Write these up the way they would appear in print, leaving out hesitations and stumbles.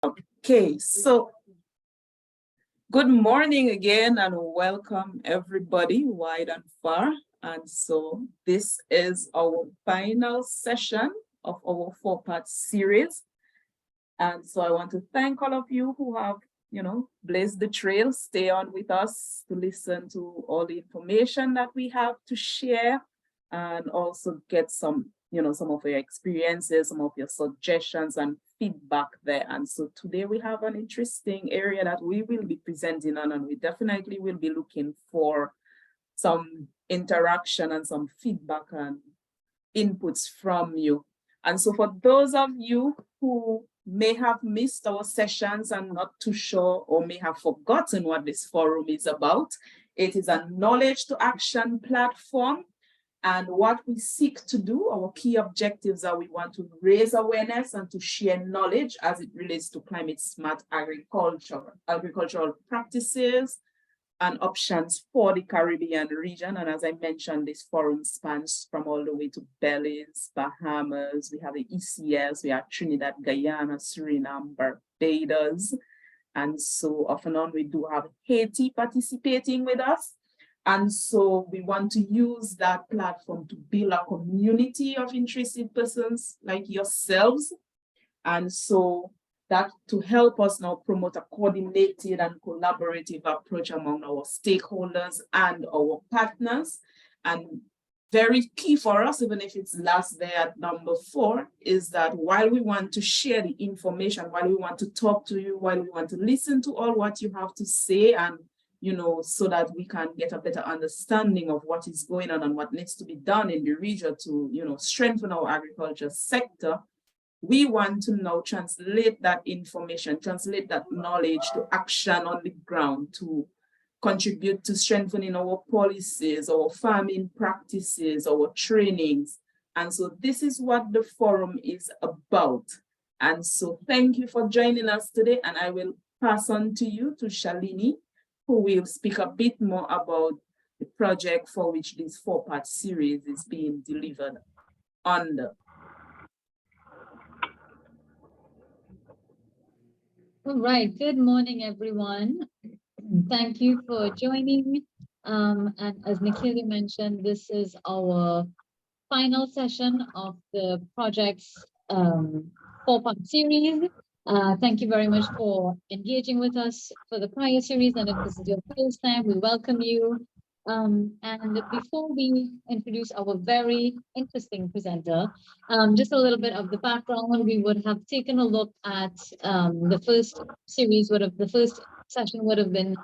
Okay, so good morning again and welcome everybody wide and far. And so this is our final session of our 4-part series. And so I want to thank all of you who have, blazed the trail, stay on with us to listen to all the information that we have to share and also get some of your experiences, some of your suggestions and feedback there. And so today we have an interesting area that we will be presenting on, and we definitely will be looking for some interaction and some feedback and inputs from you. And so for those of you who may have missed our sessions and not too sure or may have forgotten what this forum is about, it is a knowledge to action platform. And what we seek to do, our key objectives are we want to raise awareness and to share knowledge as it relates to climate smart agricultural practices and options for the Caribbean region. And as I mentioned, this forum spans from all the way to Belize, Bahamas, we have the ECS, we have Trinidad, Guyana, Suriname, Barbados. And so off and on, we do have Haiti participating with us. And so we want to use that platform to build a community of interested persons like yourselves. And so that to help us now promote a coordinated and collaborative approach among our stakeholders and our partners. And very key for us, even if it's last there at number 4, is that while we want to share the information, while we want to talk to you, while we want to listen to all what you have to say, and so that we can get a better understanding of what is going on and what needs to be done in the region to, strengthen our agriculture sector, we want to now translate that information, translate that knowledge to action on the ground to contribute to strengthening our policies, our farming practices, our trainings. And so this is what the forum is about. And so thank you for joining us today. And I will pass on to you, to Shalini, who will speak a bit more about the project for which this 4-part series is being delivered under. All right, good morning, everyone. Thank you for joining. And as Nikhil mentioned, this is our final session of the project's 4-part series. Thank you very much for engaging with us for the prior series. And if this is your first time, we welcome you. And before we introduce our very interesting presenter, just a little bit of the background, we would have taken a look at the first series, the first session would have been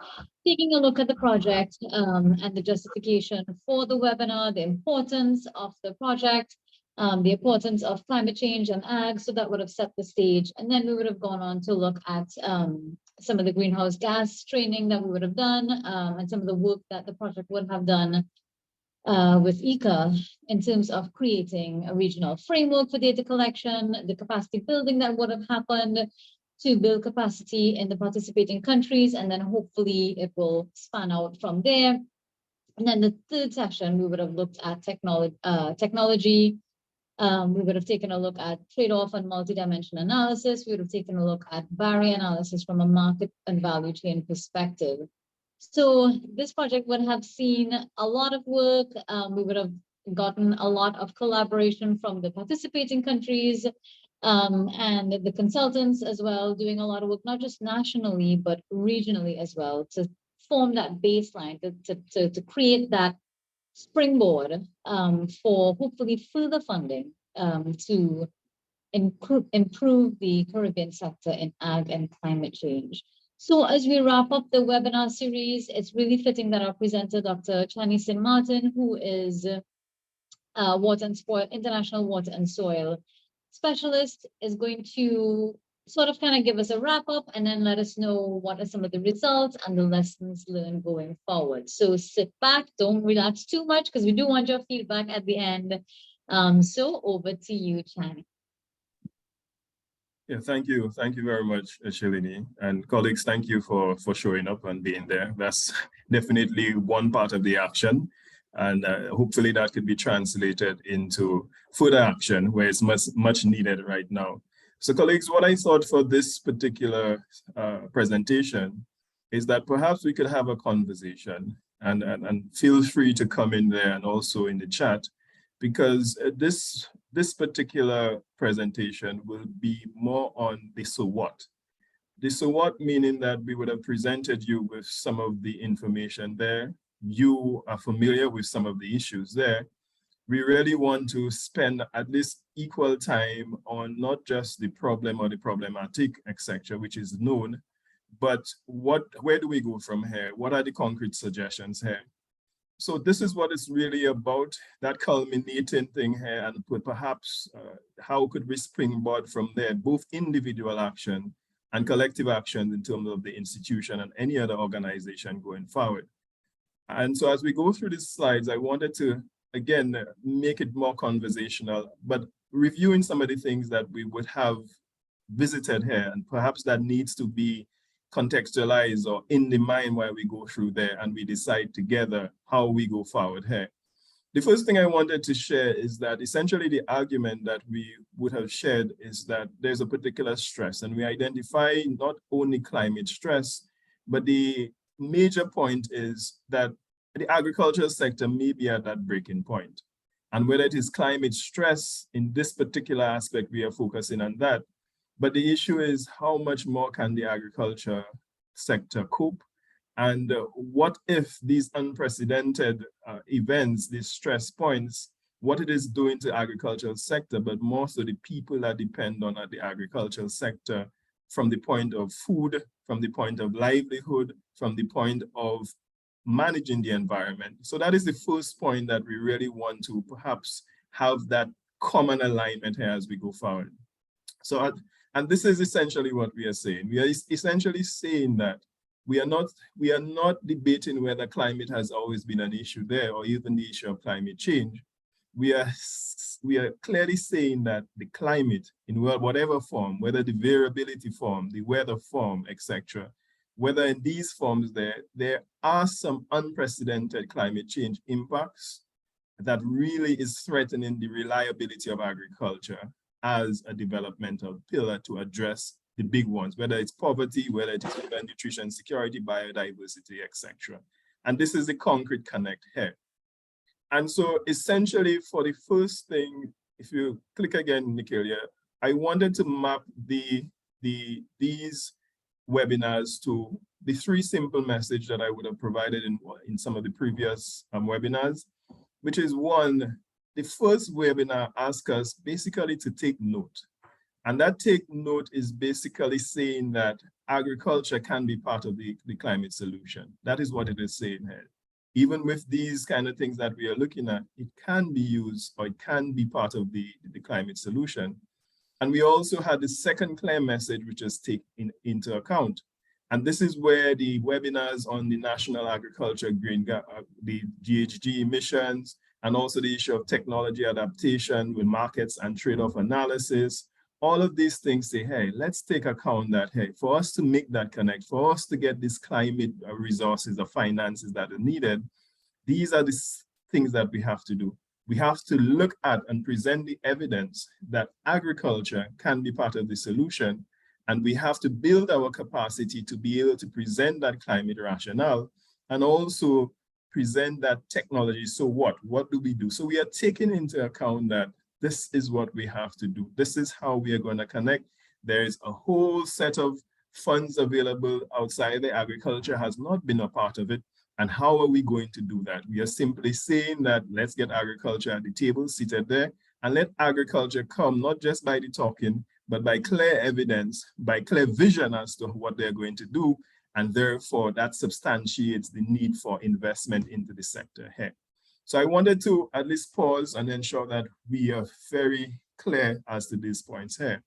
taking a look at the project and the justification for the webinar, the importance of the project, the importance of climate change and ag, so that would have set the stage. And then we would have gone on to look at some of the greenhouse gas training that we would have done and some of the work that the project would have done with ICA in terms of creating a regional framework for data collection, the capacity building that would have happened to build capacity in the participating countries, and then hopefully it will span out from there. And then the third session, we would have looked at technology. We would have taken a look at trade-off and multi-dimensional analysis. We would have taken a look at barrier analysis from a market and value chain perspective. So this project would have seen a lot of work. We would have gotten a lot of collaboration from the participating countries and the consultants as well, doing a lot of work, not just nationally, but regionally as well, to form that baseline, to create that springboard for hopefully further funding to improve the Caribbean sector in ag and climate change. So as we wrap up the webinar series, it's really fitting that our presenter, Dr. Channge Martin, who is international water and soil specialist, is going to sort of kind of give us a wrap up and then let us know what are some of the results and the lessons learned going forward. So sit back, don't relax too much, because we do want your feedback at the end. So over to you, Channge. Yeah, thank you. Thank you very much, Shalini. And colleagues, thank you for showing up and being there. That's definitely one part of the action. And hopefully that could be translated into further action where it's much needed right now. So colleagues, what I thought for this particular presentation is that perhaps we could have a conversation, and feel free to come in there and also in the chat, because this particular presentation will be more on the so what. The so what meaning that we would have presented you with some of the information there. You are familiar with some of the issues there. We really want to spend at least equal time on not just the problem or the problematic, etc., which is known, but where do we go from here? What are the concrete suggestions here? So this is what it's really about, that culminating thing here, and perhaps how could we springboard from there, both individual action and collective action in terms of the institution and any other organization going forward. And so as we go through these slides, I wanted to, again, make it more conversational, but reviewing some of the things that we would have visited here, and perhaps that needs to be contextualized or in the mind while we go through there and we decide together how we go forward here. The first thing I wanted to share is that essentially the argument that we would have shared is that there's a particular stress, and we identify not only climate stress, but the major point is that the agricultural sector may be at that breaking point. And whether it is climate stress, in this particular aspect, we are focusing on that. But the issue is, how much more can the agriculture sector cope? And what if these unprecedented events, these stress points, what it is doing to the agricultural sector, but more so the people that depend on the agricultural sector, from the point of food, from the point of livelihood, from the point of managing the environment. So that is the first point that we really want to perhaps have that common alignment here as we go forward. So, and this is essentially what we are saying. We are essentially saying that we are not debating whether climate has always been an issue there, or even the issue of climate change. We are clearly saying that the climate, in whatever form, whether the variability form, the weather form, etc., whether in these forms there are some unprecedented climate change impacts that really is threatening the reliability of agriculture as a developmental pillar to address the big ones, whether it's poverty, whether it is food and nutrition security, biodiversity, etc. And this is the concrete connect here. And so essentially, for the first thing, if you click again, Nikhilya, I wanted to map these webinars to the three simple message that I would have provided in some of the previous webinars, which is one, the first webinar asks us basically to take note. And that take note is basically saying that agriculture can be part of the climate solution. That is what it is saying here. Even with these kind of things that we are looking at, it can be used, or it can be part of the climate solution. And we also had the second clear message, which is take into account. And this is where the webinars on the National Agriculture Green Gap, the GHG emissions, and also the issue of technology adaptation with markets and trade-off analysis, all of these things say, hey, let's take account that, hey, for us to make that connect, for us to get these climate resources, the finances that are needed, these are the things that we have to do. We have to look at and present the evidence that agriculture can be part of the solution, and we have to build our capacity to be able to present that climate rationale and also present that technology. So what do we do? So we are taking into account that this is what we have to do. This is how we are going to connect. There is a whole set of funds available outside. The agriculture has not been a part of it. And how are we going to do that? We are simply saying that let's get agriculture at the table, seated there, and let agriculture come, not just by the talking, but by clear evidence, by clear vision as to what they're going to do. And therefore, that substantiates the need for investment into the sector here. So I wanted to at least pause and ensure that we are very clear as to these points here.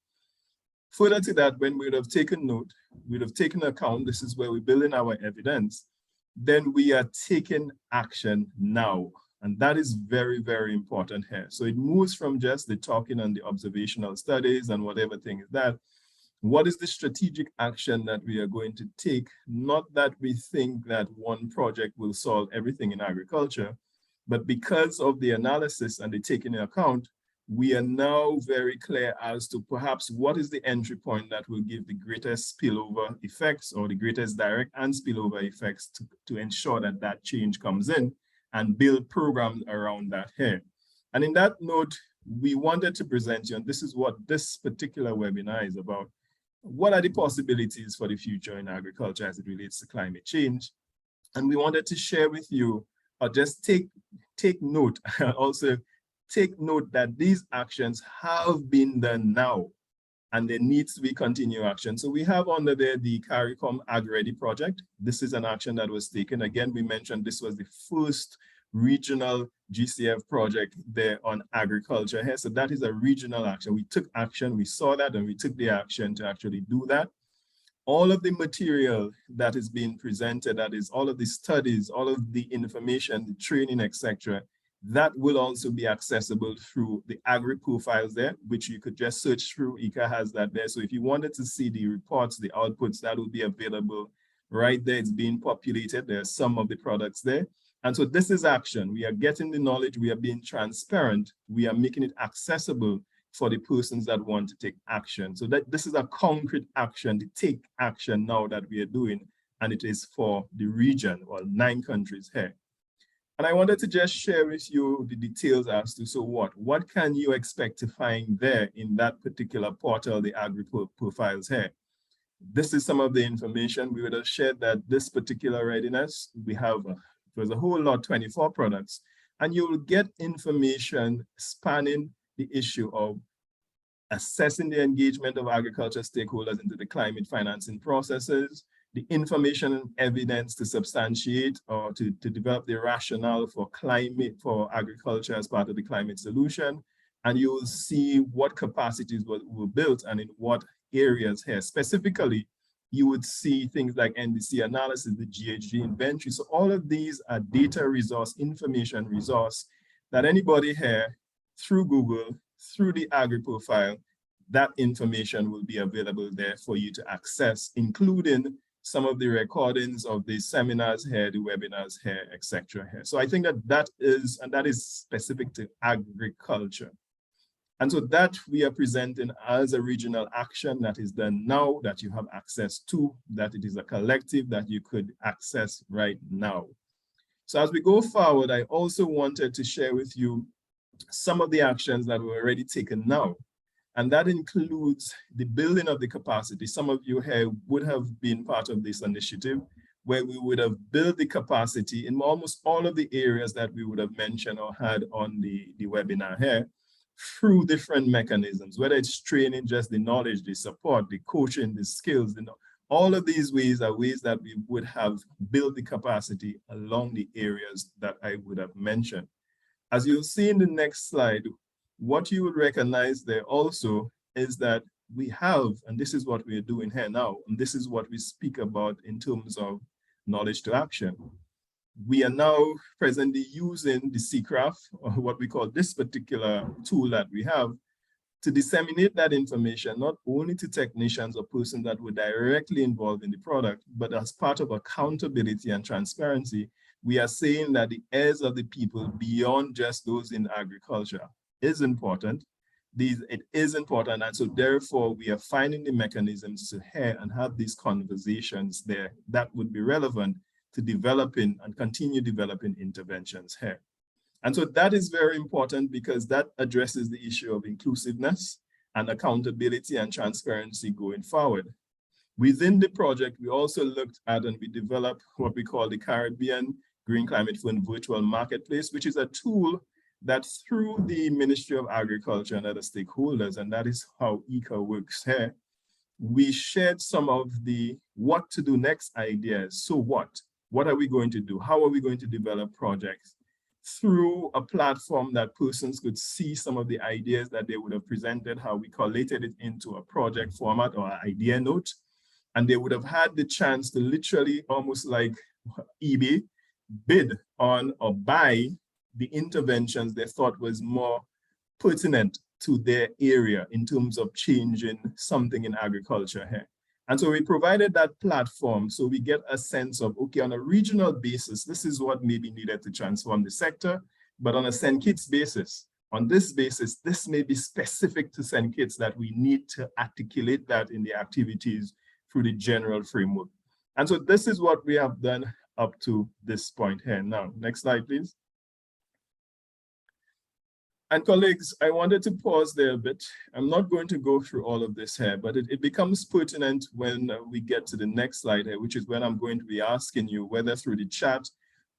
Further to that, when we would have taken note, we would have taken account, this is where we build in our evidence, then we are taking action now. And that is very, very important here. So it moves from just the talking and the observational studies and whatever thing is that. What is the strategic action that we are going to take? Not that we think that one project will solve everything in agriculture, but because of the analysis and the taking into account, we are now very clear as to perhaps what is the entry point that will give the greatest spillover effects or the greatest direct and spillover effects to ensure that that change comes in and build programs around that here. And in that note, we wanted to present you, and this is what this particular webinar is about. What are the possibilities for the future in agriculture as it relates to climate change? And we wanted to share with you, or just take note, also take note that these actions have been done now, and there needs to be continued action. So we have under there the CARICOM AgReady project. This is an action that was taken. Again, we mentioned this was the first regional GCF project there on agriculture here. So that is a regional action. We took action, we saw that, and we took the action to actually do that. All of the material that is being presented, that is all of the studies, all of the information, the training, etc., that will also be accessible through the agri profiles there, which you could just search through. ICA has that there. So if you wanted to see the reports, the outputs, that will be available right there. It's being populated. There are some of the products there. And so this is action. We are getting the knowledge. We are being transparent. We are making it accessible for the persons that want to take action. So that this is a concrete action, to take action now that we are doing, and it is for the region, or 9 countries here. And I wanted to just share with you the details as to, so what can you expect to find there in that particular portal, the agri profiles here. This is some of the information. We would have shared that this particular readiness, we have, it was a whole lot, 24 products, and you will get information spanning the issue of assessing the engagement of agriculture stakeholders into the climate financing processes, the information and evidence to substantiate or to develop the rationale for for agriculture as part of the climate solution. And you will see what capacities were built and in what areas here. Specifically, you would see things like NDC analysis, the GHG inventory. So all of these are data resource, information resource that anybody here through Google, through the agri profile, that information will be available there for you to access, including some of the recordings of the seminars here, the webinars here, etc. here. So I think that is specific to agriculture. And so that we are presenting as a regional action that is done now, that you have access to, that it is a collective that you could access right now. So as we go forward, I also wanted to share with you some of the actions that were already taken now. And that includes the building of the capacity. Some of you here would have been part of this initiative, where we would have built the capacity in almost all of the areas that we would have mentioned or had on the webinar here, through different mechanisms, whether it's training, just the knowledge, the support, the coaching, the skills, all of these ways are ways that we would have built the capacity along the areas that I would have mentioned. As you'll see in the next slide, what you would recognize there also is that we have, and this is what we are doing here now, and this is what we speak about in terms of knowledge to action. We are now presently using the CCRAF, or what we call this particular tool that we have, to disseminate that information, not only to technicians or persons that were directly involved in the product, but as part of accountability and transparency, we are saying that the heirs of the people beyond just those in agriculture is important. It is important, and so therefore we are finding the mechanisms to hear and have these conversations there that would be relevant to developing and continue developing interventions here. And so that is very important because that addresses the issue of inclusiveness and accountability and transparency going forward. Within the project, we also looked at and we developed what we call the Caribbean Green Climate Fund Virtual Marketplace, which is a tool that through the Ministry of Agriculture and other stakeholders, and that is how ICA works here, we shared some of the what to do next ideas. So what are we going to do? How are we going to develop projects? Through a platform that persons could see some of the ideas that they would have presented, how we collated it into a project format or an idea note. And they would have had the chance to literally, almost like eBay, bid on or buy the interventions they thought was more pertinent to their area in terms of changing something in agriculture here. And so we provided that platform so we get a sense of, okay, on a regional basis, this is what may be needed to transform the sector, but on a St. Kitts basis, On this basis, this may be specific to St. Kitts that we need to articulate that in the activities through the general framework. And so this is what we have done up to this point here. Now, next slide, please. And colleagues, I wanted to pause there a bit. I'm not going to go through all of this here, but it becomes pertinent when we get to the next slide here, which is when I'm going to be asking you, whether through the chat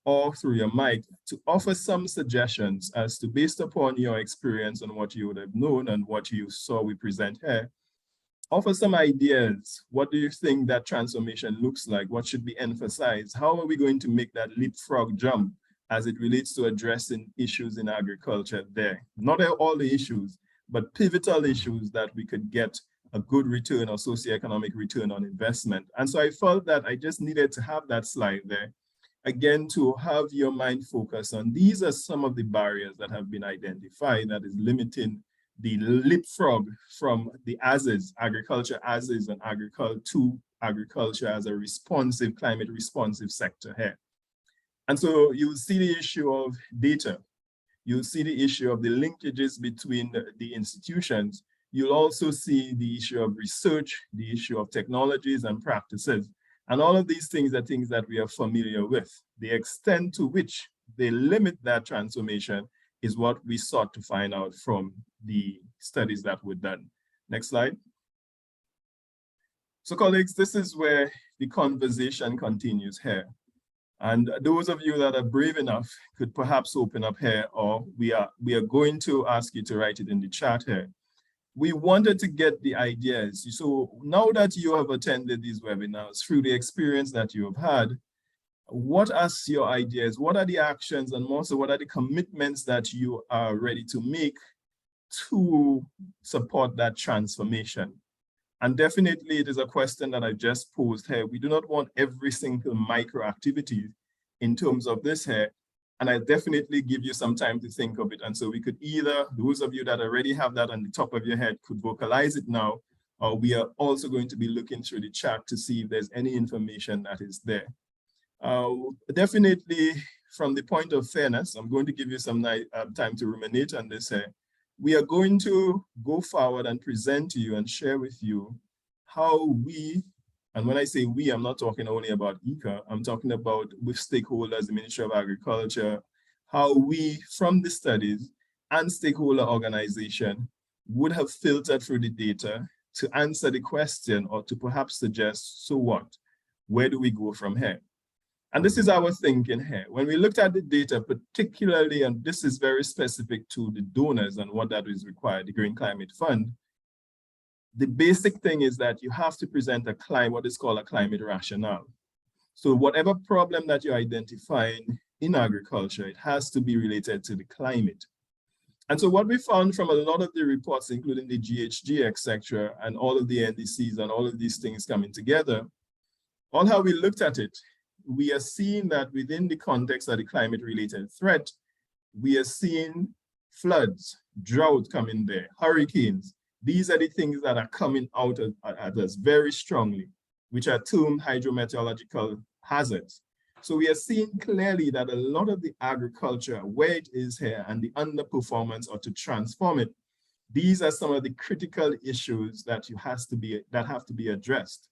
or through your mic, to offer some suggestions as to, based upon your experience and what you would have known and what you saw we present here, offer some ideas. What do you think that transformation looks like? What should be emphasized? How are we going to make that leapfrog jump as it relates to addressing issues in agriculture there? Not all the issues, but pivotal issues that we could get a good return or socioeconomic return on investment. And so I felt that I just needed to have that slide there, again, to have your mind focus on these are some of the barriers that have been identified that is limiting the leapfrog from the ASES, agriculture ASES, and agriculture to agriculture as a responsive, climate responsive sector here. And so you'll see the issue of data. You'll see the issue of the linkages between the institutions. You'll also see the issue of research, the issue of technologies and practices. And all of these things are things that we are familiar with. The extent to which they limit that transformation is what we sought to find out from the studies that were done. Next slide. So colleagues, this is where the conversation continues here. And those of you that are brave enough could perhaps open up here, or we are going to ask you to write it in the chat here. We wanted to get the ideas. So now that you have attended these webinars, through the experience that you have had, what are your ideas? What are the actions, and also what are the commitments that you are ready to make to support that transformation? And definitely it is a question that I just posed here. We do not want every single micro activity in terms of this here. And I definitely give you some time to think of it. And so we could either, those of you that already have that on the top of your head could vocalize it now, or we are also going to be looking through the chat to see if there's any information that is there. Definitely from the point of fairness, I'm going to give you some time to ruminate on this here. We are going to go forward and present to you and share with you how we, and when I say we, I'm not talking only about ICA, I'm talking about with stakeholders, the Ministry of Agriculture, how we, from the studies and stakeholder organization, would have filtered through the data to answer the question or to perhaps suggest, so what? Where do we go from here? And this is our thinking here. When we looked at the data, particularly, and this is very specific to the donors and what that is required, the Green Climate Fund, the basic thing is that you have to present what is called a climate rationale. So whatever problem that you're identifying in agriculture, it has to be related to the climate. And so what we found from a lot of the reports, including the GHG, etc., and all of the NDCs and all of these things coming together, all how we looked at it, we are seeing that within the context of the climate-related threat, we are seeing floods, drought coming there, hurricanes. These are the things that are coming out at us very strongly, which are termed hydrometeorological hazards. So we are seeing clearly that a lot of the agriculture, where it is here, and the underperformance or to transform it, these are some of the critical issues that have to be addressed.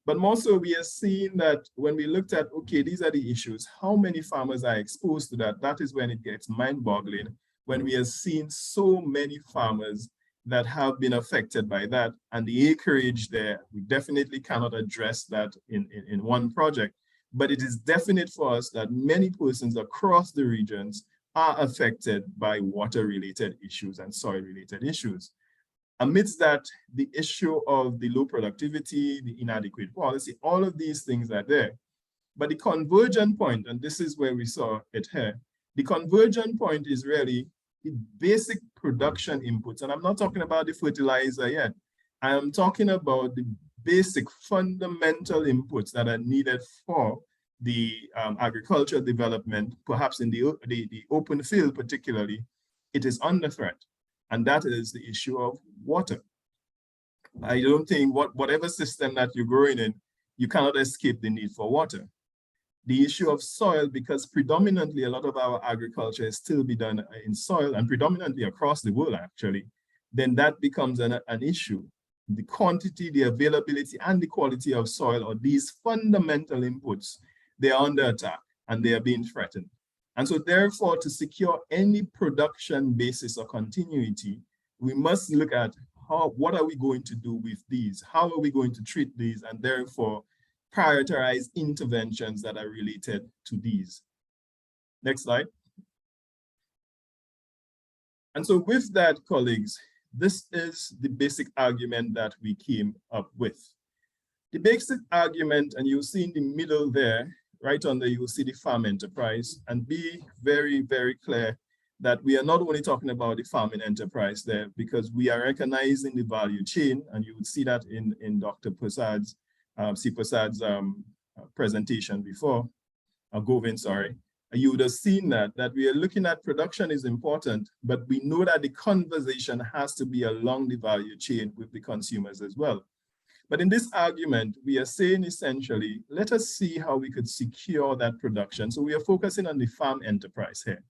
But more so, we are seeing that when we looked at, okay, these are the issues, how many farmers are exposed to that? That is when it gets mind-boggling, when we are seeing so many farmers that have been affected by that, and the acreage there, we definitely cannot address that in one project. But it is definite for us that many persons across the regions are affected by water-related issues and soil-related issues. Amidst that, the issue of the low productivity, the inadequate policy, all of these things are there. But the convergent point, and this is where we saw it here, the convergent point is really the basic production inputs. And I'm not talking about the fertilizer yet. I am talking about the basic fundamental inputs that are needed for the agricultural development, perhaps in the open field particularly. It is under threat. And that is the issue of water. I don't think whatever system that you're growing in, you cannot escape the need for water. The issue of soil, because predominantly a lot of our agriculture is still be done in soil, and predominantly across the world actually, then that becomes an issue. The quantity, the availability, and the quality of soil, or these fundamental inputs, they are under attack and they are being threatened. And so therefore, to secure any production basis or continuity, we must look at what are we going to do with these? How are we going to treat these? And therefore, prioritize interventions that are related to these. Next slide. And so with that, colleagues, this is the basic argument that we came up with. The basic argument, and you'll see in the middle there, right under, you will see the farm enterprise, and be very, very clear that we are not only talking about the farming enterprise there, because we are recognizing the value chain, and you would see that in Dr. Prasad's, presentation before, Govind, sorry. You would have seen that we are looking at production is important, but we know that the conversation has to be along the value chain with the consumers as well. But in this argument, we are saying essentially, let us see how we could secure that production. So we are focusing on the farm enterprise here.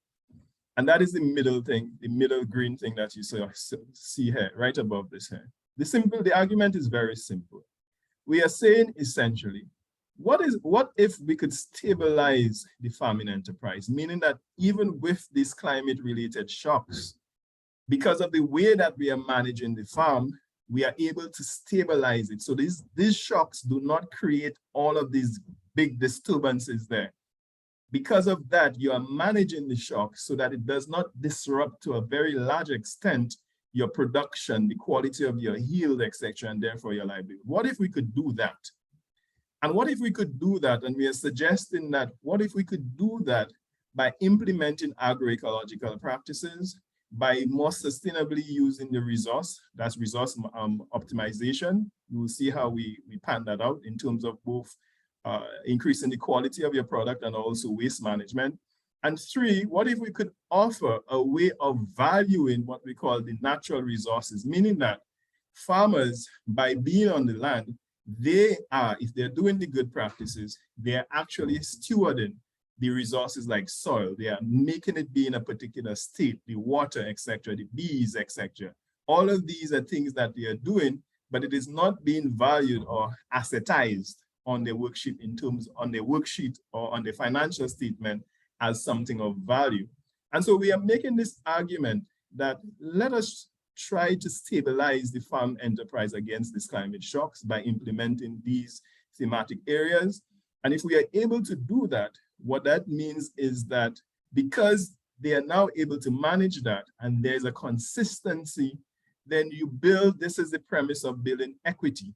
And that is the middle thing, the middle green thing that you see here, right above this here. The argument is very simple. We are saying essentially, what if we could stabilize the farming enterprise, meaning that even with these climate-related shocks, because of the way that we are managing the farm, we are able to stabilize it. So these shocks do not create all of these big disturbances there. Because of that, you are managing the shock so that it does not disrupt to a very large extent your production, the quality of your yield, etc., and therefore your livelihood. What if we could do that? And what if we could do that? And we are suggesting that, what if we could do that by implementing agroecological practices, by more sustainably using the resource, that's resource optimization. You will see how we pan that out in terms of both increasing the quality of your product and also waste management. And three, what if we could offer a way of valuing what we call the natural resources, meaning that farmers, by being on the land, they are, if they're doing the good practices, they are actually stewarding the resources like soil. They are making it be in a particular state, the water, etc., the bees, etc. All of these are things that they are doing, but it is not being valued or assetized on their worksheet or on the financial statement as something of value. And so we are making this argument that let us try to stabilize the farm enterprise against these climate shocks by implementing these thematic areas. And if we are able to do that, what that means is that because they are now able to manage that and there's a consistency, then you build, this is the premise of building equity.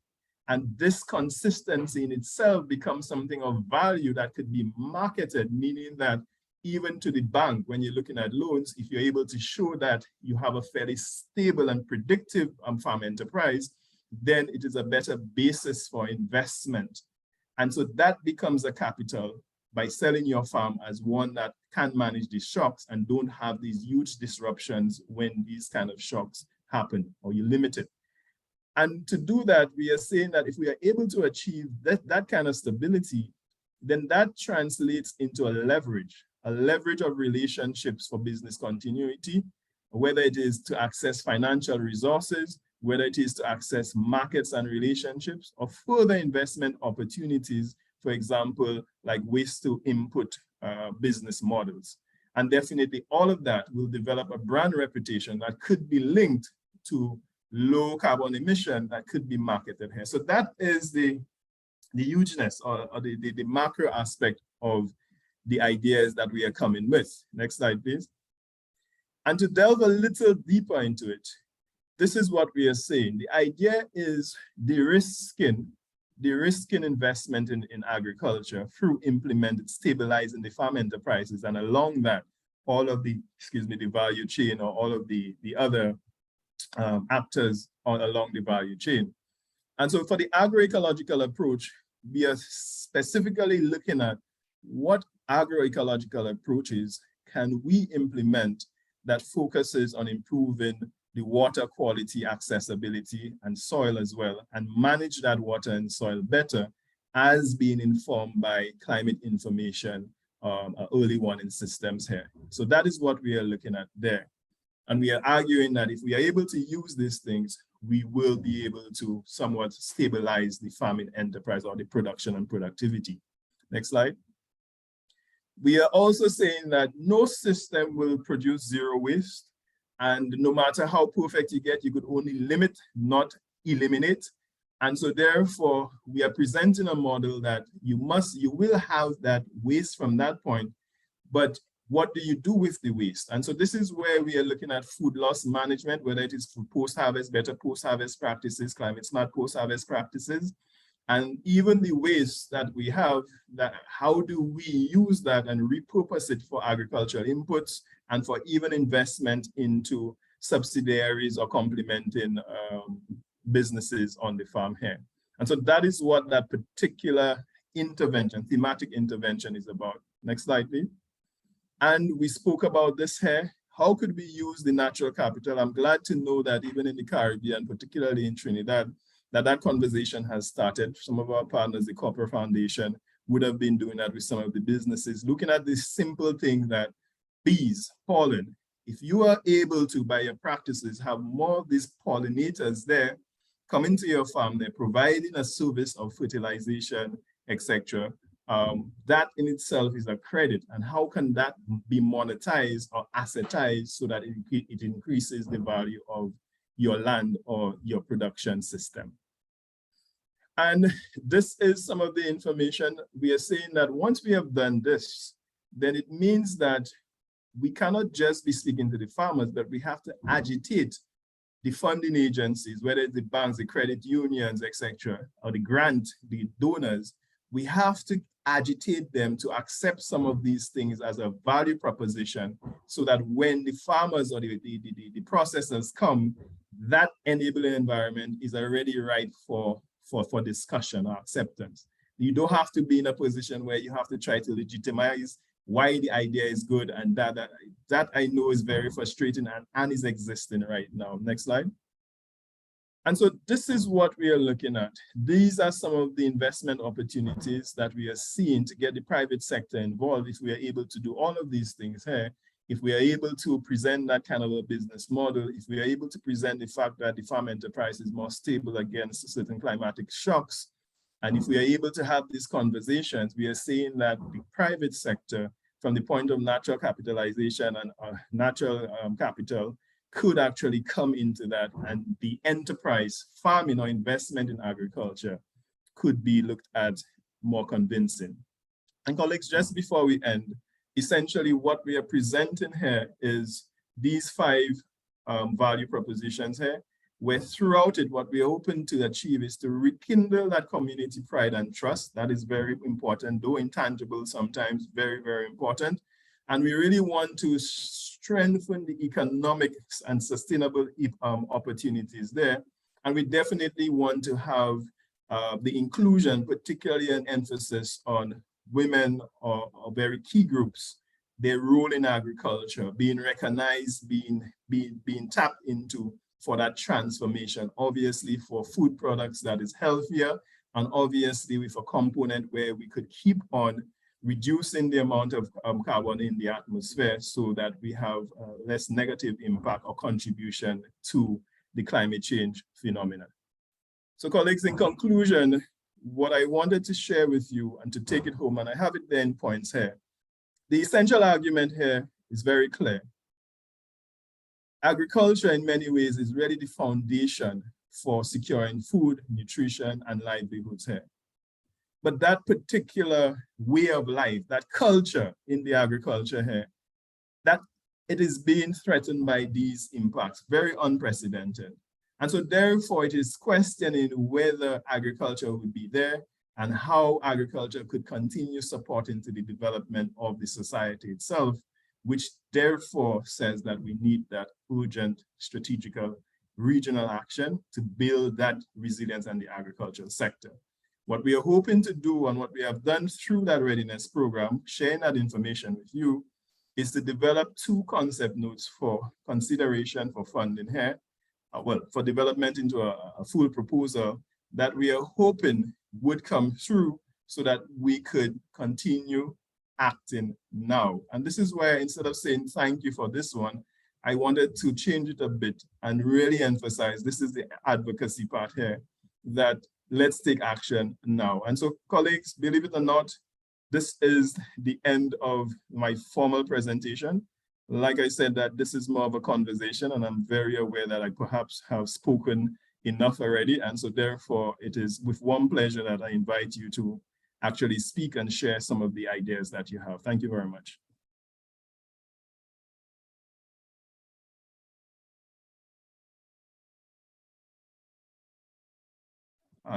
And this consistency in itself becomes something of value that could be marketed, meaning that even to the bank, when you're looking at loans, if you're able to show that you have a fairly stable and predictive farm enterprise, then it is a better basis for investment. And so that becomes a capital by selling your farm as one that can manage these shocks and don't have these huge disruptions when these kind of shocks happen, or you limit it. And to do that, we are saying that if we are able to achieve that kind of stability, then that translates into a leverage of relationships for business continuity, whether it is to access financial resources, whether it is to access markets and relationships, or further investment opportunities, for example, like waste to input business models. And definitely all of that will develop a brand reputation that could be linked to low carbon emission that could be marketed here. So that is the hugeness or the macro aspect of the ideas that we are coming with. Next slide, please. And to delve a little deeper into it, this is what we are saying. The idea is de-risking investment in agriculture through implemented stabilizing the farm enterprises, and along that, all of the, the value chain, or all of the other actors along the value chain. And so for the agroecological approach, we are specifically looking at what agroecological approaches can we implement that focuses on improving the water quality, accessibility, and soil as well, and manage that water and soil better, as being informed by climate information, early warning systems here. So that is what we are looking at there. And we are arguing that if we are able to use these things, we will be able to somewhat stabilize the farming enterprise or the production and productivity. Next slide. We are also saying that no system will produce zero waste. And no matter how perfect you get, you could only limit, not eliminate. And so therefore, we are presenting a model that you will have that waste from that point, but what do you do with the waste? And so this is where we are looking at food loss management, whether it is for post-harvest, better post-harvest practices, climate smart post-harvest practices, and even the waste that we have, that how do we use that and repurpose it for agricultural inputs and for even investment into subsidiaries or complementing businesses on the farm here. And so that is what that particular intervention, thematic intervention is about. Next slide, please. And we spoke about this here. How could we use the natural capital? I'm glad to know that even in the Caribbean, particularly in Trinidad, that conversation has started. Some of our partners, the Copper Foundation, would have been doing that with some of the businesses, looking at this simple thing that bees, pollen, if you are able to, by your practices, have more of these pollinators there coming to your farm, they're providing a service of fertilization, etc. That in itself is a credit. And how can that be monetized or assetized so that it increases the value of your land or your production system? And this is some of the information. We are saying that once we have done this, then it means that we cannot just be speaking to the farmers, but we have to agitate the funding agencies, whether it's the banks, the credit unions, etc., or the grant, the donors. We have to agitate them to accept some of these things as a value proposition so that when the farmers or the processors come, that enabling environment is already right for discussion or acceptance. You don't have to be in a position where you have to try to legitimize why the idea is good, and that I know is very frustrating and is existing right now. Next slide. And so this is what we are looking at. These are some of the investment opportunities that we are seeing to get the private sector involved if we are able to do all of these things here. If we are able to present that kind of a business model, if we are able to present the fact that the farm enterprise is more stable against certain climatic shocks, and if we are able to have these conversations, we are saying that the private sector, from the point of natural capitalization and natural capital, could actually come into that, and the enterprise, farming or investment in agriculture could be looked at more convincing. And colleagues, just before we end, essentially what we are presenting here is these 5 value propositions here, where throughout it, what we're hoping to achieve is to rekindle that community pride and trust. That is very important, though intangible sometimes, very, very important. And we really want to strengthen the economics and sustainable opportunities there. And we definitely want to have the inclusion, particularly an emphasis on women or very key groups, their role in agriculture, being recognized, being tapped into for that transformation, obviously for food products that is healthier, and obviously with a component where we could keep on reducing the amount of carbon in the atmosphere so that we have less negative impact or contribution to the climate change phenomenon. So colleagues, in conclusion, what I wanted to share with you and to take it home, and I have it there in points here, the essential argument here is very clear. Agriculture in many ways is really the foundation for securing food, nutrition, and livelihoods here. But that particular way of life, that culture in the agriculture here, that it is being threatened by these impacts, very unprecedented. And so therefore it is questioning whether agriculture would be there and how agriculture could continue supporting to the development of the society itself, which therefore says that we need that urgent strategical regional action to build that resilience in the agricultural sector. What we are hoping to do and what we have done through that readiness program, sharing that information with you, is to develop 2 concept notes for consideration for funding here, well, for development into a full proposal that we are hoping would come through so that we could continue acting now. And this is where, instead of saying thank you for this one, I wanted to change it a bit and really emphasize, this is the advocacy part here, that let's take action now. And so, colleagues, believe it or not, this is the end of my formal presentation. Like I said, that this is more of a conversation, and I'm very aware that I perhaps have spoken enough already. And so therefore, it is with one pleasure that I invite you to actually speak and share some of the ideas that you have. Thank you very much.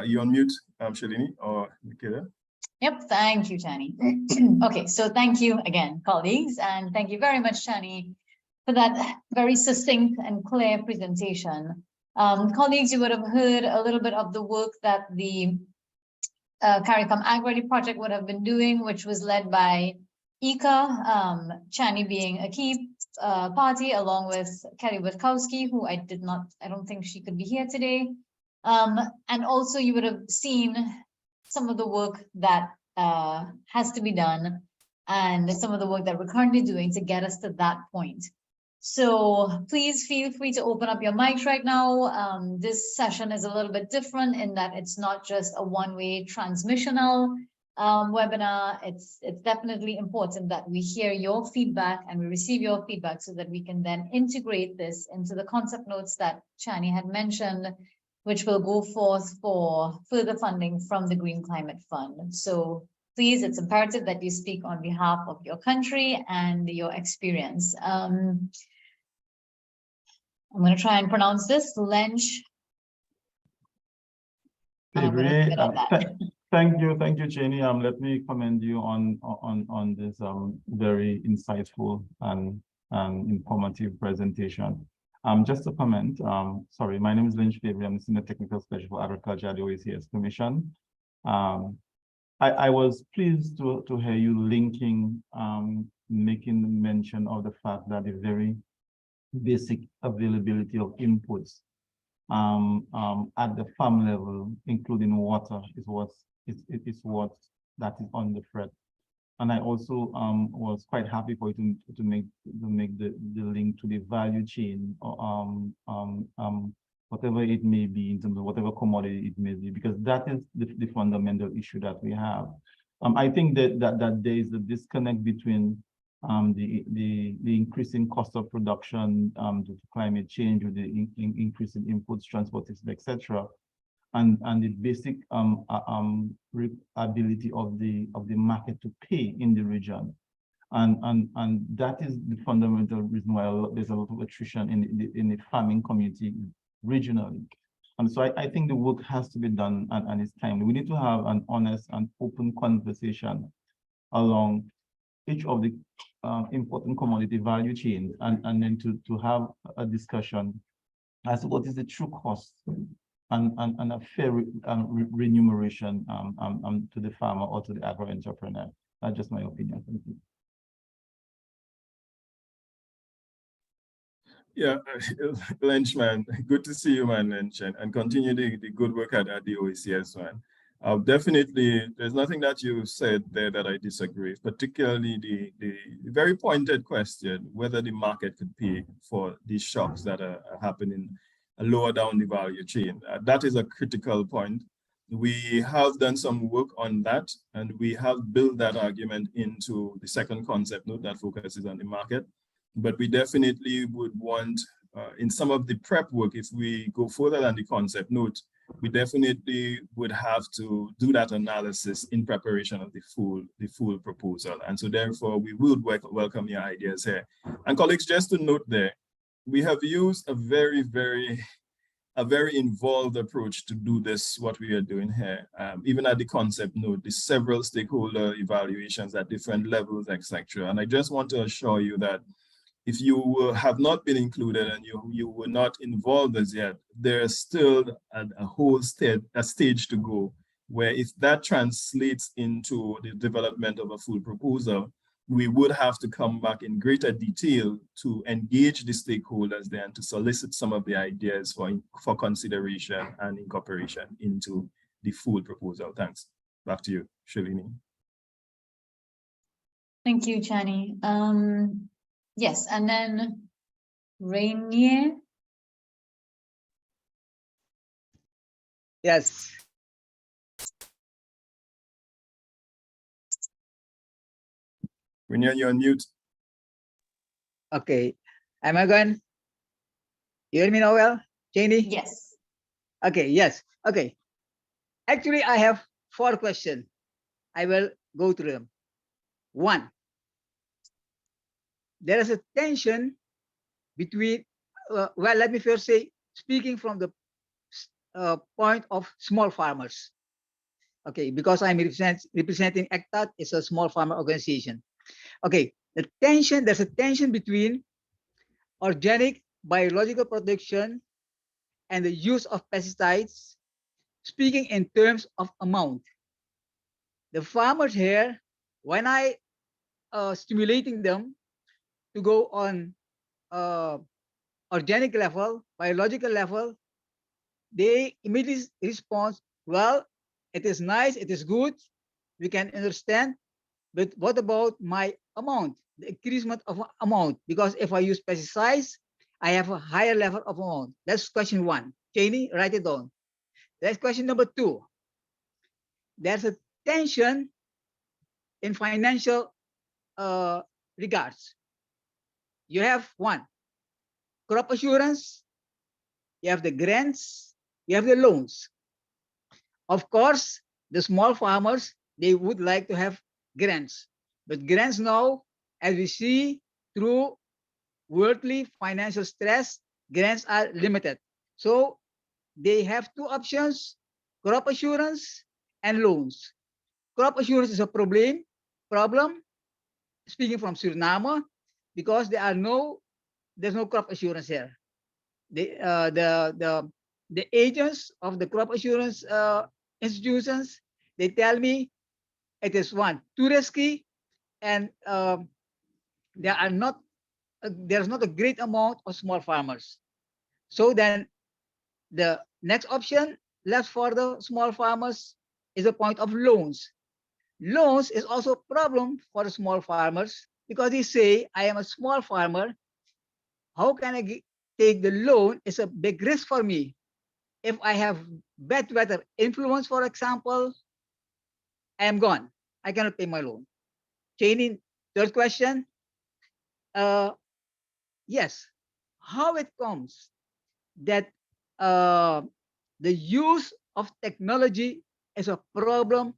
You on mute, Shalini or Nikita? Yep, thank you, Chani. Okay, so thank you again, colleagues, and thank you very much, Chani, for that very succinct and clear presentation. Colleagues, you would have heard a little bit of the work that the CARICOM Ag-Ready project would have been doing, which was led by Ika, Chani being a key party, along with Kelly Witkowski, who I don't think she could be here today. And also you would have seen some of the work that has to be done and some of the work that we're currently doing to get us to that point. So please feel free to open up your mics right now. This session is a little bit different in that it's not just a one-way transmissional webinar. It's definitely important that we hear your feedback and we receive your feedback so that we can then integrate this into the concept notes that Chani had mentioned, which will go forth for further funding from the Green Climate Fund. So please, it's imperative that you speak on behalf of your country and your experience. I'm going to try and pronounce this, Lench. Thank you, Jenny. Let me commend you on this very insightful and informative presentation. Just a comment. Sorry, my name is Lynch Favre. I'm the Senior Technical Specialist for Agriculture at the OECS Commission. I was pleased to hear you linking, making mention of the fact that the very basic availability of inputs at the farm level, including water, is what that is on the thread. And I also was quite happy for you to make the link to the value chain, whatever it may be in terms of whatever commodity it may be, because that is the fundamental issue that we have. I think that there is a disconnect between the increasing cost of production due to climate change, with the increasing inputs, transportation, etc., and the basic ability of the market to pay in the region, and that is the fundamental reason why there's a lot of attrition in the farming community regionally. And so I think the work has to be done, and it's timely. We need to have an honest and open conversation along each of the important commodity value chains, and then to have a discussion as to what is the true cost and a fair remuneration to the farmer or to the agro-entrepreneur. That's just my opinion. Thank you. Yeah, Lynch, man, good to see you, man, Lynch, and continue the good work at the OECS, man. Definitely, there's nothing that you said there that I disagree with, particularly the very pointed question, whether the market could pay for these shocks that are happening lower down the value chain. That is a critical point. We have done some work on that, and we have built that argument into the second concept note that focuses on the market. But we definitely would want, in some of the prep work, if we go further than the concept note, we definitely would have to do that analysis in preparation of the full proposal. And so therefore, we would welcome your ideas here. And colleagues, just to note there, we have used a very involved approach to do this, what we are doing here. Even at the concept note, the several stakeholder evaluations at different levels, etc. And I just want to assure you that if you have not been included and you were not involved as yet, there's still a whole stage to go, where if that translates into the development of a full proposal, we would have to come back in greater detail to engage the stakeholders there and to solicit some of the ideas for consideration and incorporation into the full proposal. Thanks. Back to you, Shalini. Thank you, Chani. Yes, and then Rainier. Yes. When you're on mute. Okay. Am I going? You hear me now well, Janie? Yes. Okay, yes. Okay. Actually, I have 4 questions. I will go through them. 1, there is a tension between, well, let me first say, speaking from the point of small farmers. Okay, because I'm representing ECTAT, it's a small farmer organization. Okay, there's a tension between organic biological production and the use of pesticides, speaking in terms of amount. The farmers here, when I stimulating them to go on organic level, biological level, they immediately respond, well, it is nice, it is good, we can understand, but what about my amount, the increasement of amount? Because if I use pesticides, I have a higher level of amount. That's question 1. Janie, write it down. That's question number 2. There's a tension in financial regards. You have 1, crop assurance, you have the grants, you have the loans. Of course, the small farmers, they would like to have grants, but grants now, as we see through worldly financial stress, grants are limited. So they have 2 options, crop assurance and loans. Crop assurance is a problem, speaking from Suriname, because there's no crop assurance here. The agents of the crop assurance institutions, they tell me it is 1, too risky, and there's not a great amount of small farmers. So then the next option left for the small farmers is a point of loans. Loans is also a problem for the small farmers because they say, I am a small farmer. How can I take the loan? It's a big risk for me. If I have bad weather influence, for example, I am gone. I cannot pay my loan. Janie, third question. Yes, how it comes that the use of technology is a problem.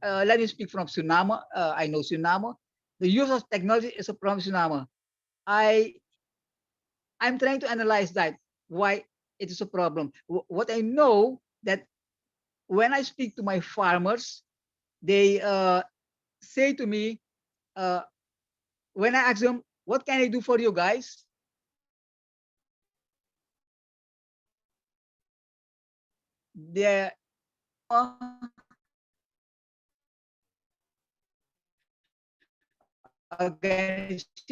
Let me speak from Suriname. I know Suriname. The use of technology is a problem in Suriname. I'm trying to analyze that, why it is a problem. What I know that when I speak to my farmers, they say to me, when I ask them, what can I do for you guys? They organization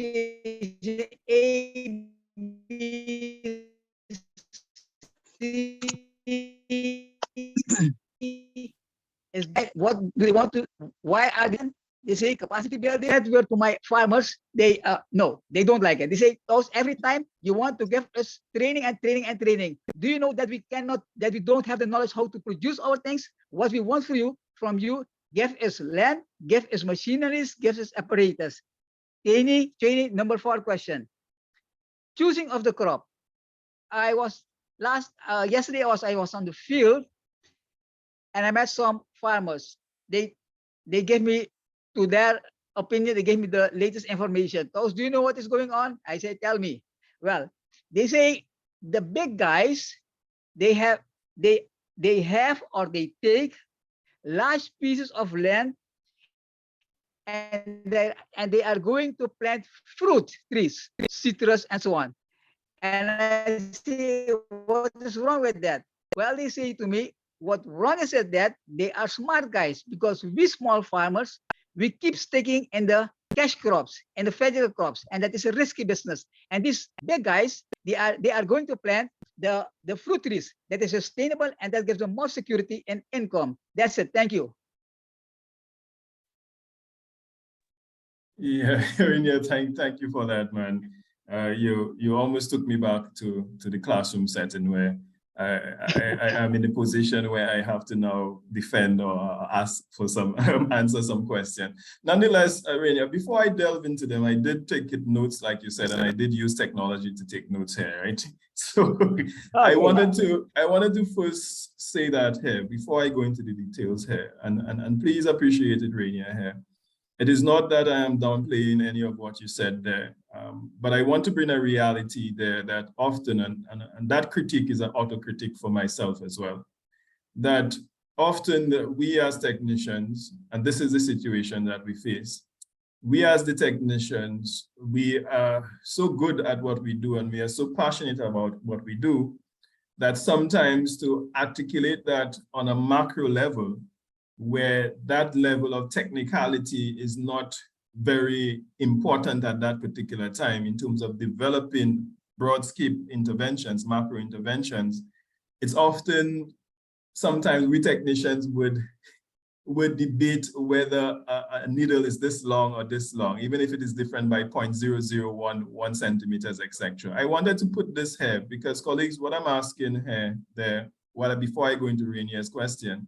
A, B, C is that what do they want to, why are they say capacity building network to my farmers, they no, they don't like it. They say, those every time you want to give us training and training and training. Do you know that we don't have the knowledge how to produce our things? What we want from you, give us land, give us machineries, give us apparatus. Training, number 4 question. Choosing of the crop. I was yesterday I was on the field and I met some farmers. They gave me, to their opinion, they gave me the latest information. Those, do you know what is going on? I said, tell me. Well, they say the big guys, they have or they take large pieces of land and they are going to plant fruit trees, citrus and so on. And I say, what is wrong with that? Well, they say to me, what wrong is it that they are smart guys, because we small farmers, we keep sticking in the cash crops and the federal crops, and that is a risky business. And these big guys, they are going to plant the fruit trees that is sustainable and that gives them more security and income. That's it. Thank you. Yeah, Rainier, thank you for that, man. You almost took me back to the classroom setting where I am in a position where I have to now defend or ask for some answer some question. Nonetheless, Rainier, before I delve into them, I did take notes, like you said, and I did use technology to take notes here, right? So I Okay. wanted to first say that here before I go into the details here, and please appreciate it, Rainier, here. It is not that I am downplaying any of what you said there, but I want to bring a reality there that often, and that critique is an autocritique for myself as well, that often we as technicians, and this is the situation that we face, we as the technicians, we are so good at what we do and we are so passionate about what we do that sometimes to articulate that on a macro level, where that level of technicality is not very important at that particular time in terms of developing broad scope interventions, macro interventions, it's often, sometimes we technicians would debate whether a needle is this long or this long, even if it is different by 0.0011 centimeters, etc. I wanted to put this here because, colleagues, what I'm asking here, before I go into Rainier's question,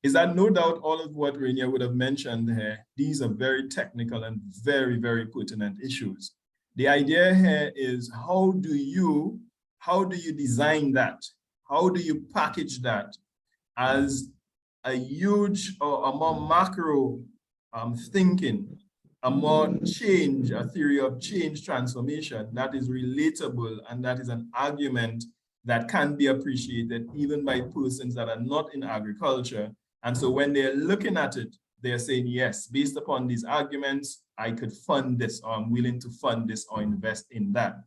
is that no doubt all of what Rainier would have mentioned here, these are very technical and very, very pertinent issues. The idea here is how do you design that? How do you package that as a huge or a more macro thinking, a more change, a theory of change transformation that is relatable and that is an argument that can be appreciated even by persons that are not in agriculture. And so when they're looking at it, they're saying, yes, based upon these arguments, I could fund this, or I'm willing to fund this or invest in that.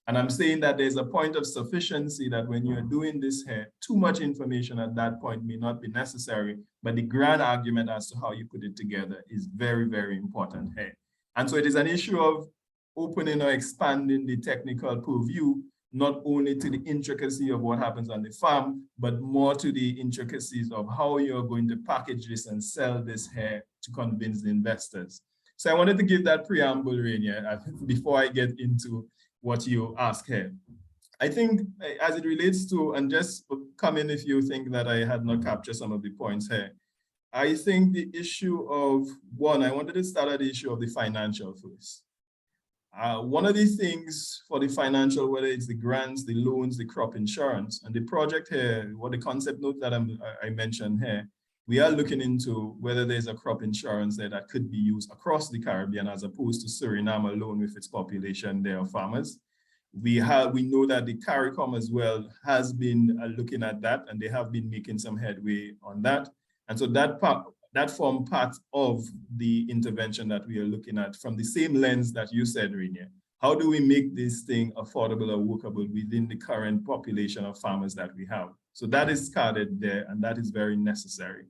And I'm saying that there's a point of sufficiency that when you're doing this here, too much information at that point may not be necessary, but the grand argument as to how you put it together is very, very important here. And so it is an issue of opening or expanding the technical purview, not only to the intricacy of what happens on the farm, but more to the intricacies of how you're going to package this and sell this here to convince the investors. So I wanted to give that preamble, Rainier, before I get into what you ask here. I think as it relates to, and just come in if you think that I had not captured some of the points here, I think the issue of, one, I wanted to start at the issue of the financial first. One of the things for the financial, whether it's the grants, the loans, the crop insurance, and the project here, what the concept note that I mentioned here, we are looking into whether there's a crop insurance there that could be used across the Caribbean as opposed to Suriname alone with its population there of farmers. We know that the CARICOM as well has been looking at that, and they have been making some headway on that. And so that form part of the intervention that we are looking at from the same lens that you said, Rainier. How do we make this thing affordable or workable within the current population of farmers that we have? So that is carded there, and that is very necessary.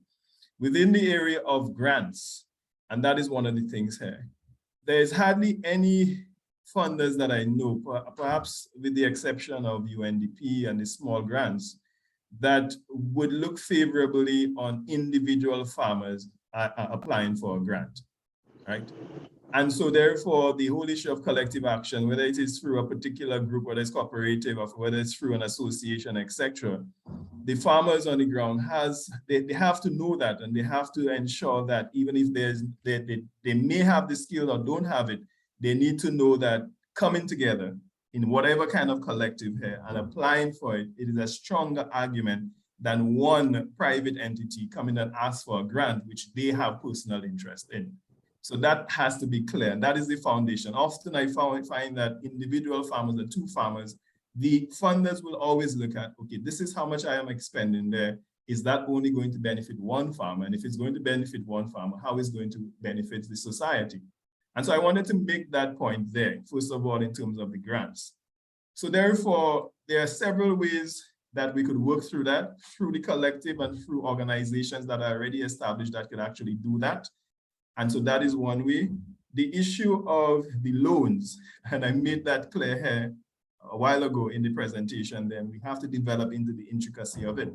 Within the area of grants, and that is one of the things here, there is hardly any funders that I know, perhaps with the exception of UNDP and the small grants, that would look favorably on individual farmers applying for a grant, right? And so therefore, the whole issue of collective action, whether it is through a particular group, whether it's cooperative, or whether it's through an association, etc., the farmers on the ground they have to know that, and they have to ensure that even if they may have the skill or don't have it, they need to know that coming together in whatever kind of collective here and applying for it, it is a stronger argument than one private entity coming and ask for a grant, which they have personal interest in. So that has to be clear, and that is the foundation. Often I find that individual farmers or two farmers, the funders will always look at, okay, this is how much I am expending there. Is that only going to benefit one farmer? And if it's going to benefit one farmer, how is it going to benefit the society? And so I wanted to make that point there, first of all, in terms of the grants. So therefore, there are several ways that we could work through that, through the collective and through organizations that are already established that could actually do that. And so that is one way. The issue of the loans, and I made that clear here a while ago in the presentation, then we have to develop into the intricacy of it.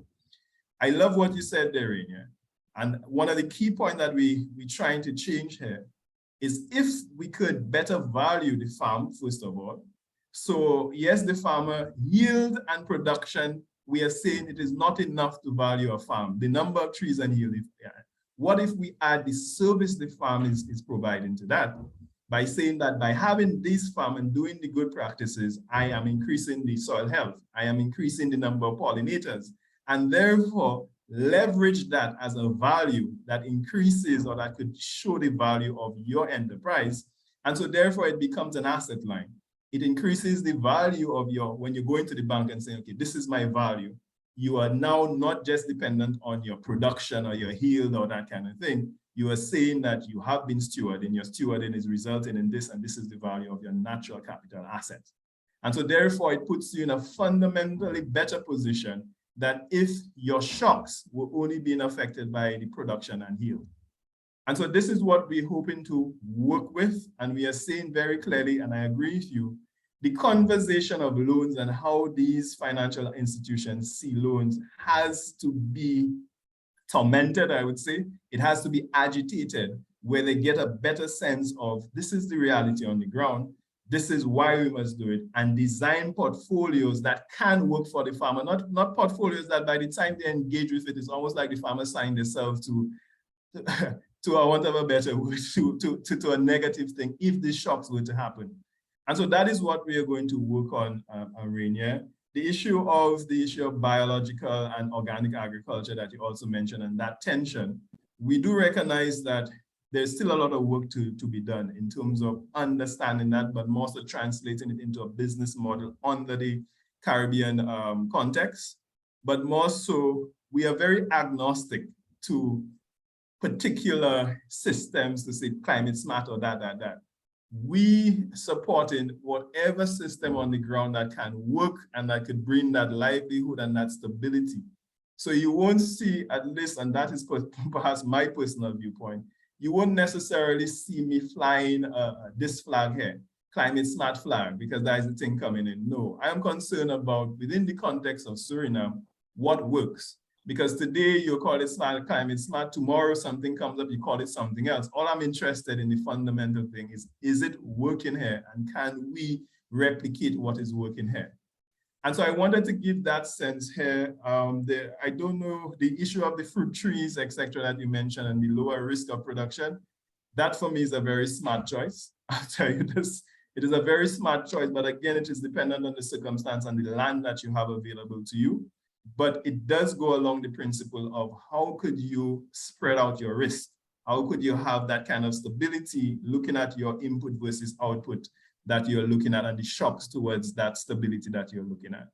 I love what you said there, Rainier. And one of the key points that we're trying to change here is if we could better value the farm, first of all. So yes, the farmer yield and production, we are saying it is not enough to value a farm, the number of trees and yield. What if we add the service the farm is providing to that? By saying that by having this farm and doing the good practices, I am increasing the soil health, I am increasing the number of pollinators, and therefore leverage that as a value that increases or that could show the value of your enterprise. And so therefore it becomes an asset line. It increases the value of your, when you go into the bank and say, okay, this is my value. You are now not just dependent on your production or your yield or that kind of thing. You are saying that you have been stewarding, your stewarding is resulting in this, and this is the value of your natural capital asset. And so therefore it puts you in a fundamentally better position than if your shocks were only being affected by the production and yield. And so this is what we're hoping to work with. And we are saying very clearly, and I agree with you, the conversation of loans and how these financial institutions see loans has to be tormented, I would say. It has to be agitated, where they get a better sense of this is the reality on the ground. This is why we must do it, and design portfolios that can work for the farmer, not portfolios that by the time they engage with it, it's almost like the farmer signed themselves to I want to have a better word, to a negative thing if these shocks were to happen. And so that is what we are going to work on, Rainier. The issue of biological and organic agriculture that you also mentioned, and that tension, we do recognize that there's still a lot of work to be done in terms of understanding that, but more so translating it into a business model under the Caribbean context. But more so, we are very agnostic to particular systems to say climate smart or that. We supporting whatever system on the ground that can work and that could bring that livelihood and that stability. So you won't see, at least, and that is perhaps my personal viewpoint, you won't necessarily see me flying this flag here, climate smart flag, because that is the thing coming in. No, I am concerned about, within the context of Suriname, what works. Because today you call it smart, climate smart, tomorrow something comes up, you call it something else. All I'm interested in, the fundamental thing is it working here? And can we replicate what is working here? And so I wanted to give that sense here. I don't know, the issue of the fruit trees, etc., that you mentioned, and the lower risk of production, that for me is a very smart choice. I'll tell you this, it is a very smart choice, but again, it is dependent on the circumstance and the land that you have available to you. But it does go along the principle of how could you spread out your risk? How could you have that kind of stability looking at your input versus output that you're looking at and the shocks towards that stability that you're looking at?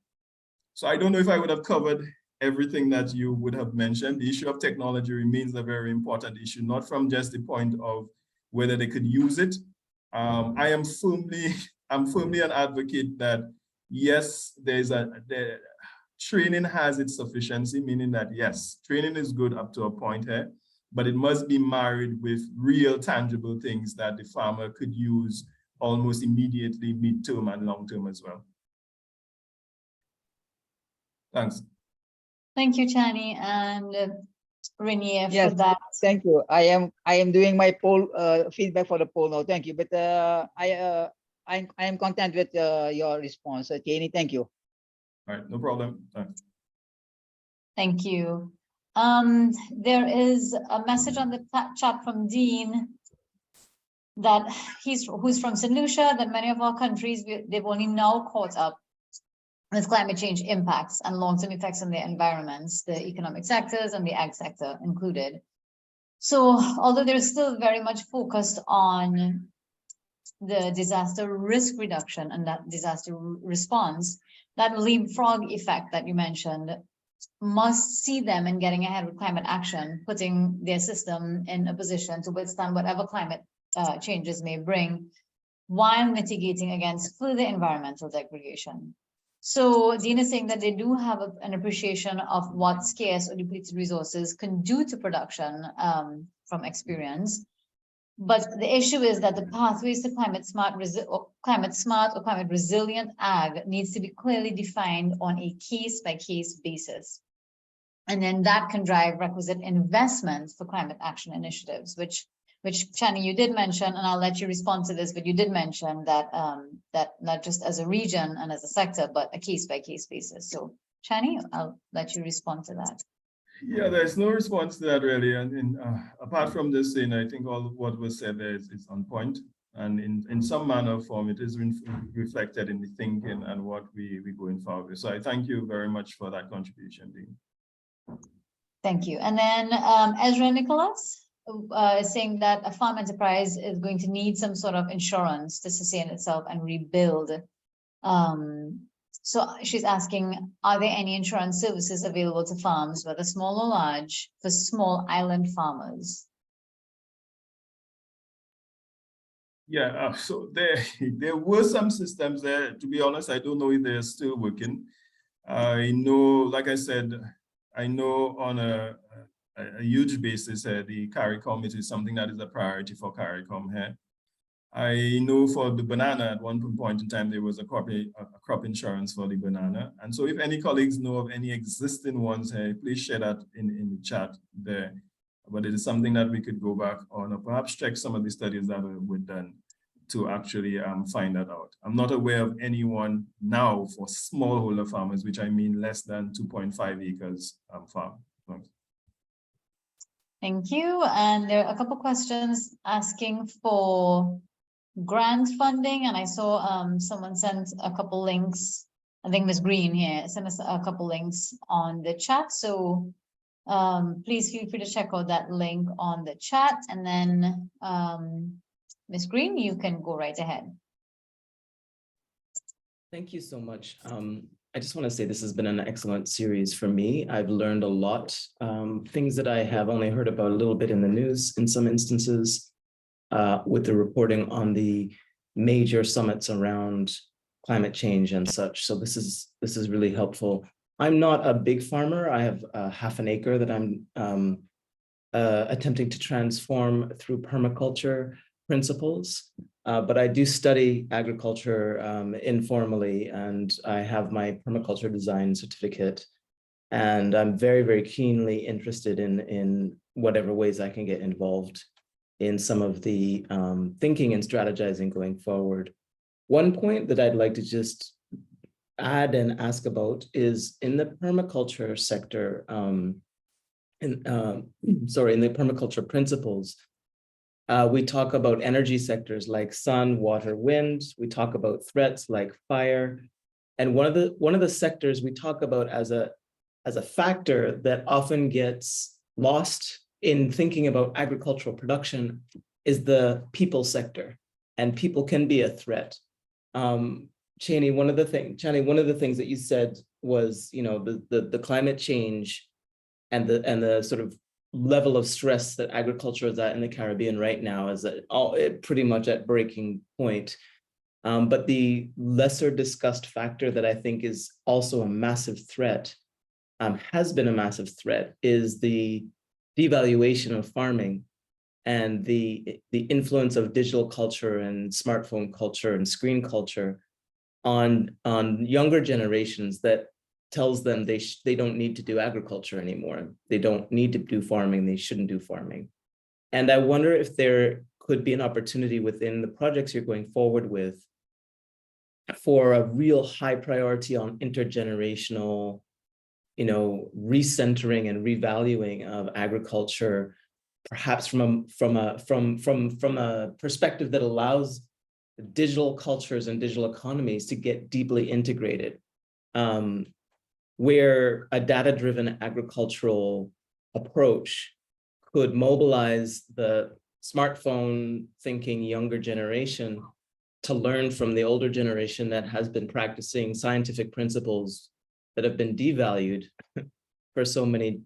So I don't know if I would have covered everything that you would have mentioned. The issue of technology remains a very important issue, not from just the point of whether they could use it. I'm firmly an advocate that yes, training has its sufficiency, meaning that yes, training is good up to a point here, but it must be married with real tangible things that the farmer could use almost immediately, mid-term and long-term as well. Thanks. Thank you, Chani and Rainier, Yes, for that. thank you. I am doing my poll feedback for the poll now. Thank you. But I am content with your response, Janie. Thank you. All right, no problem. Thanks. Thank you. There is a message on the chat from Dean that who's from St. Lucia, that many of our countries, they've only now caught up with climate change impacts and long-term effects on their environments, the economic sectors and the ag sector included. So although they're still very much focused on the disaster risk reduction and that disaster response, that leapfrog effect that you mentioned must see them in getting ahead with climate action, putting their system in a position to withstand whatever climate changes may bring, while mitigating against further environmental degradation. So Dean is saying that they do have an appreciation of what scarce or depleted resources can do to production from experience. But the issue is that the pathways to climate smart or climate resilient ag needs to be clearly defined on a case-by-case basis. And then that can drive requisite investments for climate action initiatives, which which Chani, you did mention, and I'll let you respond to this, but you did mention that that not just as a region and as a sector, but a case-by-case basis. So Chani, I'll let you respond to that. Yeah, there's no response to that really. And apart from this thing, I think all of what was said there is on point. And in some manner or form, it is reflected in the thinking and what we're going forward with. So I thank you very much for that contribution, Dean. Thank you. And then Ezra Nicholas is saying that a farm enterprise is going to need some sort of insurance to sustain itself and rebuild. So she's asking, are there any insurance services available to farms, whether small or large, for small island farmers? Yeah, so there were some systems there. To be honest, I don't know if they're still working. I know, like I said, I know on a huge basis, the CARICOM is something that is a priority for CARICOM here. I know for the banana, at one point in time, there was a crop insurance for the banana. And so if any colleagues know of any existing ones here, please share that in the chat there. But it is something that we could go back on or perhaps check some of the studies that were done to actually find that out. I'm not aware of anyone now for smallholder farmers, which I mean less than 2.5 acres farm. Thank you. And there are a couple questions asking for grant funding, and I saw someone sent a couple links. I think Ms. Green here sent us a couple links on the chat. So please feel free to check out that link on the chat. And then Ms. Green, you can go right ahead. Thank you so much. I just want to say this has been an excellent series for me. I've learned a lot, things that I have only heard about a little bit in the news in some instances, with the reporting on the major summits around climate change and such. So this is really helpful. I'm not a big farmer. I have half an acre that I'm attempting to transform through permaculture principles. But I do study agriculture informally, and I have my permaculture design certificate. And I'm very, very keenly interested in whatever ways I can get involved in some of the thinking and strategizing going forward. One point that I'd like to just add and ask about is in the permaculture sector, in the permaculture principles, we talk about energy sectors like sun, water, wind. We talk about threats like fire. And one of the sectors we talk about as a factor that often gets lost in thinking about agricultural production is the people sector, and people can be a threat. Chani, one of the things that you said was, you know, the climate change and the sort of level of stress that agriculture is at in the Caribbean right now is pretty much at breaking point. But the lesser discussed factor that I think is also a massive threat, has been a massive threat, is the devaluation of farming and the influence of digital culture and smartphone culture and screen culture on younger generations that tells them they don't need to do agriculture anymore. They don't need to do farming. They shouldn't do farming. And I wonder if there could be an opportunity within the projects you're going forward with for a real high priority on intergenerational, you know, recentering and revaluing of agriculture, perhaps from a perspective that allows digital cultures and digital economies to get deeply integrated, where a data-driven agricultural approach could mobilize the smartphone thinking younger generation to learn from the older generation that has been practicing scientific principles that have been devalued for so many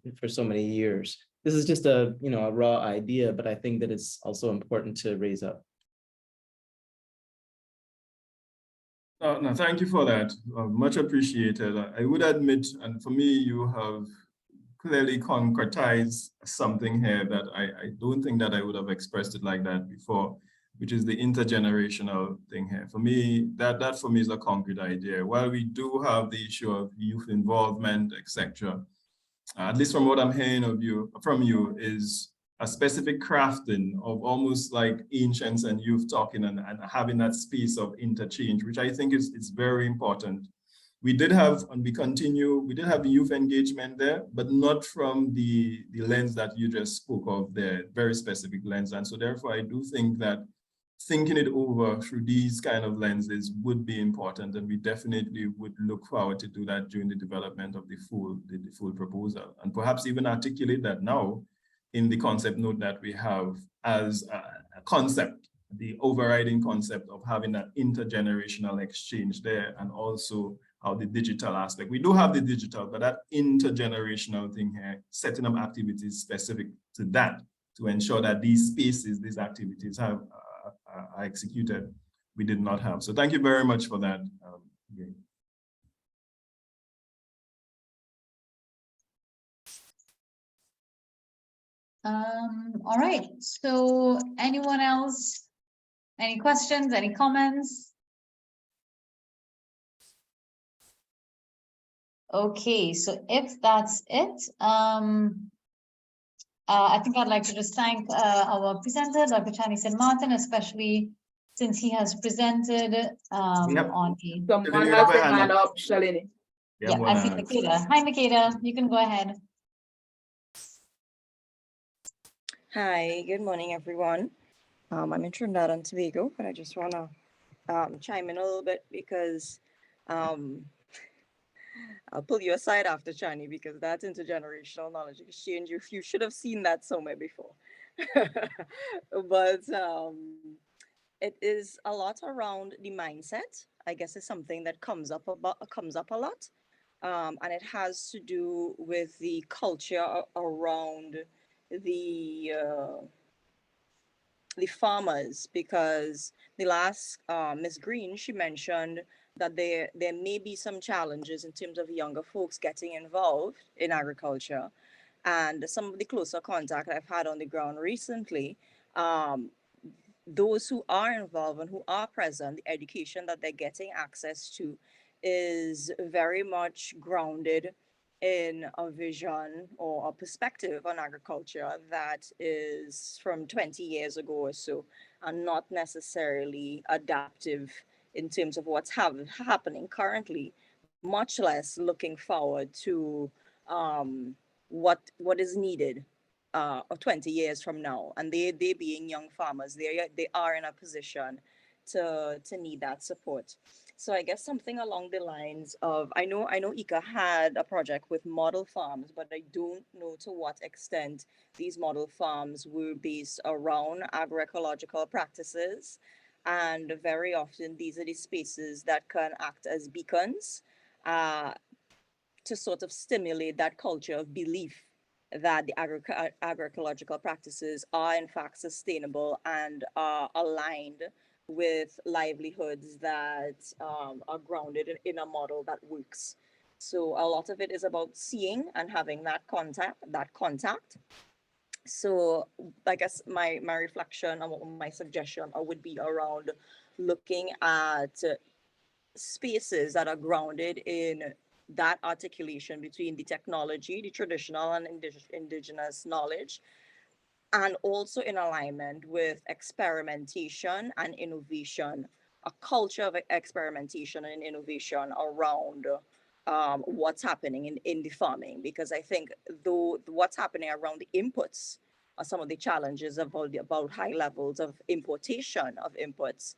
years. This is just a raw idea, but I think that it's also important to raise up. No, thank you for that. Much appreciated. I would admit, and for me, you have clearly concretized something here that I don't think that I would have expressed it like that before, which is the intergenerational thing here. For me, that for me is a concrete idea. While we do have the issue of youth involvement, etc., at least from what I'm hearing from you, is a specific crafting of almost like ancients and youth talking and having that space of interchange, which I think is very important. We did have, and we continue, we did have the youth engagement there, but not from the lens that you just spoke of, the very specific lens. And so therefore, I do think that thinking it over through these kind of lenses would be important, and we definitely would look forward to do that during the development of the full proposal, and perhaps even articulate that now in the concept note that we have as a concept, the overriding concept of having that intergenerational exchange there, and also how the digital aspect. We do have the digital, but that intergenerational thing here, setting up activities specific to that, to ensure that these spaces, these activities are executed, we did not have. So thank you very much for that. All right, so anyone else? Any questions, any comments? Okay, so if that's it, I think I'd like to just thank our presenter, Dr. Chani St. Martin, especially since he has presented on the. Someone has their hand up, Shalini. Yeah, I see Makeda. Hi, Makeda, you can go ahead. Hi, good morning, everyone. I'm in Trinidad and Tobago, but I just want to chime in a little bit because I'll pull you aside after Chani, because that's intergenerational knowledge exchange. You should have seen that somewhere before. But it is a lot around the mindset. I guess it's something that comes up a lot, and it has to do with the culture around the farmers, because the last Miss Green, she mentioned that there may be some challenges in terms of younger folks getting involved in agriculture, and some of the closer contact I've had on the ground recently, those who are involved and who are present, the education that they're getting access to is very much grounded in a vision or a perspective on agriculture that is from 20 years ago or so, and not necessarily adaptive in terms of what's happening currently, much less looking forward to what is needed 20 years from now. And they being young farmers, they are in a position to need that support. So I guess something along the lines of, I know ICA had a project with model farms, but I don't know to what extent these model farms were based around agroecological practices. And very often these are the spaces that can act as beacons to sort of stimulate that culture of belief that the agroecological practices are in fact sustainable and are aligned with livelihoods that are grounded in a model that works. So a lot of it is about seeing and having that contact. So I guess my reflection and my suggestion would be around looking at spaces that are grounded in that articulation between the technology, the traditional and indigenous knowledge, and also in alignment with experimentation and innovation, a culture of experimentation and innovation around what's happening in the farming. Because I think though what's happening around the inputs are some of the challenges about high levels of importation of inputs,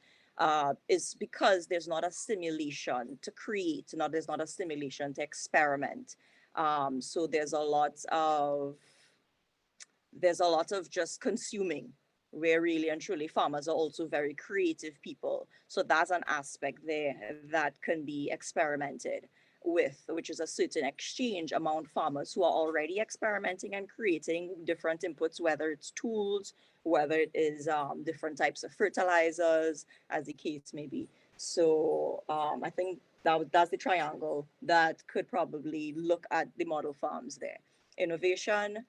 is because there's not a stimulation to create, there's not a stimulation to experiment. So there's a lot of just consuming, where really and truly farmers are also very creative people. So that's an aspect there that can be experimented with, which is a certain exchange among farmers who are already experimenting and creating different inputs, whether it's tools, whether it is different types of fertilizers, as the case may be. So I think that's the triangle that could probably look at the model farms there. Innovation,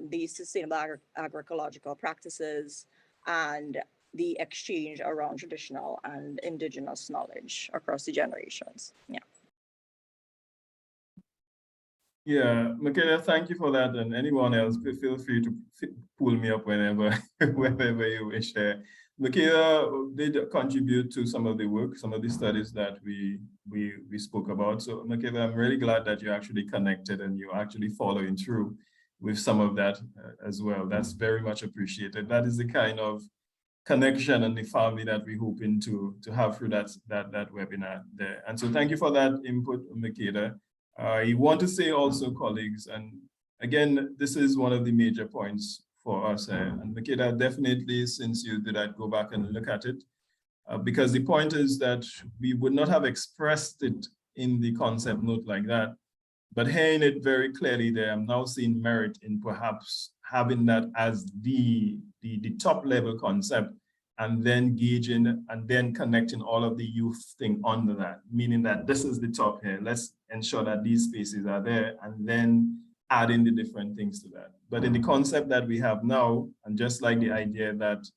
the sustainable agroecological practices, and the exchange around traditional and indigenous knowledge across the generations. Yeah. Yeah, Michaela, thank you for that. And anyone else, feel free to pull me up whenever, whenever you wish. Michaela did contribute to some of the work, some of the studies that we spoke about. So Michaela, I'm really glad that you actually connected and you're actually following through with some of that as well. That's very much appreciated. That is the kind of connection and the family that we're hoping to have through that webinar there. And so thank you for that input, Michaela. I want to say also, colleagues, and again, this is one of the major points for us. And Michaela, definitely, since you did that, go back and look at it. Because the point is that we would not have expressed it in the concept note like that. But hearing it very clearly there, I'm now seeing merit in perhaps having that as the top level concept, and then gauging and then connecting all of the youth thing under that, meaning that this is the top here. Let's ensure that these spaces are there, and then adding the different things to that. But in the concept that we have now, and just like the idea that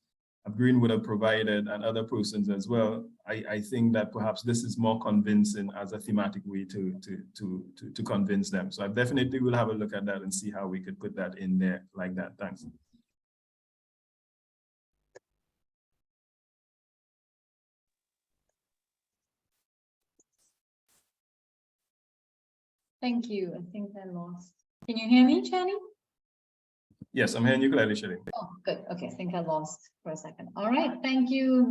Green would have provided and other persons as well, I think that perhaps this is more convincing as a thematic way to convince them. So I definitely will have a look at that and see how we could put that in there like that. Thanks. Thank you. I think I lost. Can you hear me, Channy? Yes, I'm hearing you clearly, Shirley. Oh, good. Okay, I think I lost for a second. All right, thank you.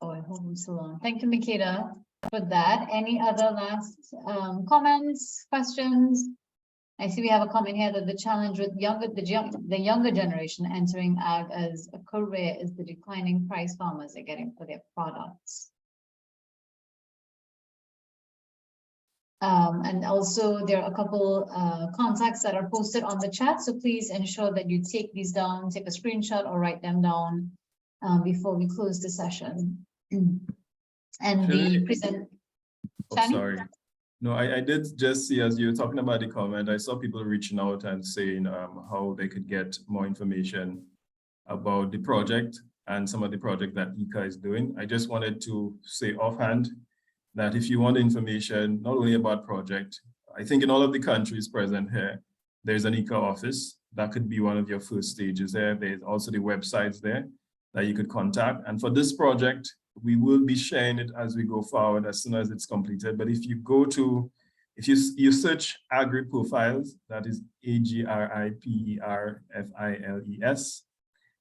Oh, I hope I'm still on. Thank you, Makeda, for that. Any other last comments, questions? I see we have a comment here that the challenge with the younger generation entering ag as a career is the declining price farmers are getting for their products. And also there are a couple contacts that are posted on the chat. So please ensure that you take these down, take a screenshot or write them down before we close the session. And the present. Oh, sorry. No, I did just see, as you were talking about the comment, I saw people reaching out and saying how they could get more information about the project and some of the project that ICA is doing. I just wanted to say offhand that if you want information, not only about project, I think in all of the countries present here, there's an ICA office. That could be one of your first stages there. There's also the websites there that you could contact. And for this project, we will be sharing it as we go forward as soon as it's completed. But if you go to, if you search Agri Profiles, that is AGRIPERFILES,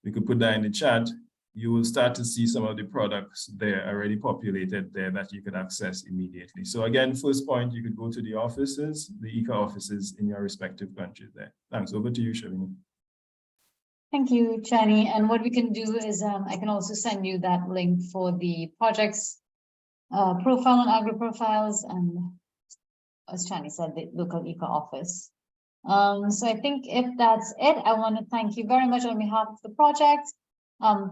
we could put that in the chat. You will start to see some of the products there already populated there that you could access immediately. So again, first point, you could go to the offices, the ICA offices in your respective countries there. Thanks. Over to you, Shalini. Thank you, Chani. And what we can do is I can also send you that link for the project's profile on Agri Profiles, and as Chani said, the local ICA office. So I think if that's it, I want to thank you very much on behalf of the project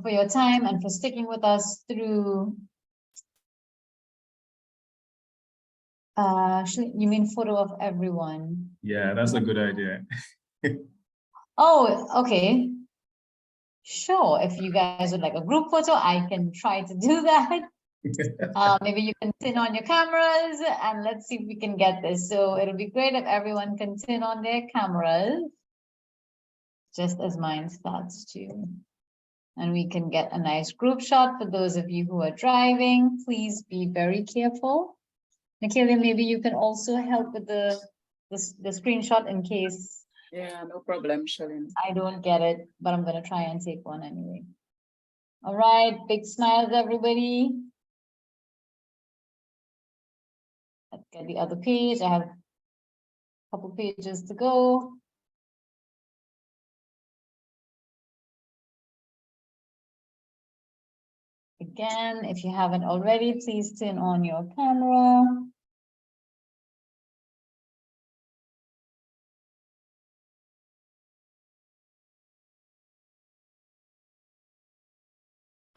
for your time and for sticking with us through. You mean photo of everyone? Yeah, that's a good idea. Oh, okay. Sure, if you guys would like a group photo, I can try to do that. Maybe you can turn on your cameras and let's see if we can get this. So it'll be great if everyone can turn on their cameras, just as mine starts to. And we can get a nice group shot. For those of you who are driving, please be very careful. Nikila, maybe you can also help with the screenshot in case. Yeah, no problem, Shalini. I don't get it, but I'm gonna try and take one anyway. All right, big smiles, everybody. Let's get the other page. I have a couple pages to go. Again, if you haven't already, please turn on your camera.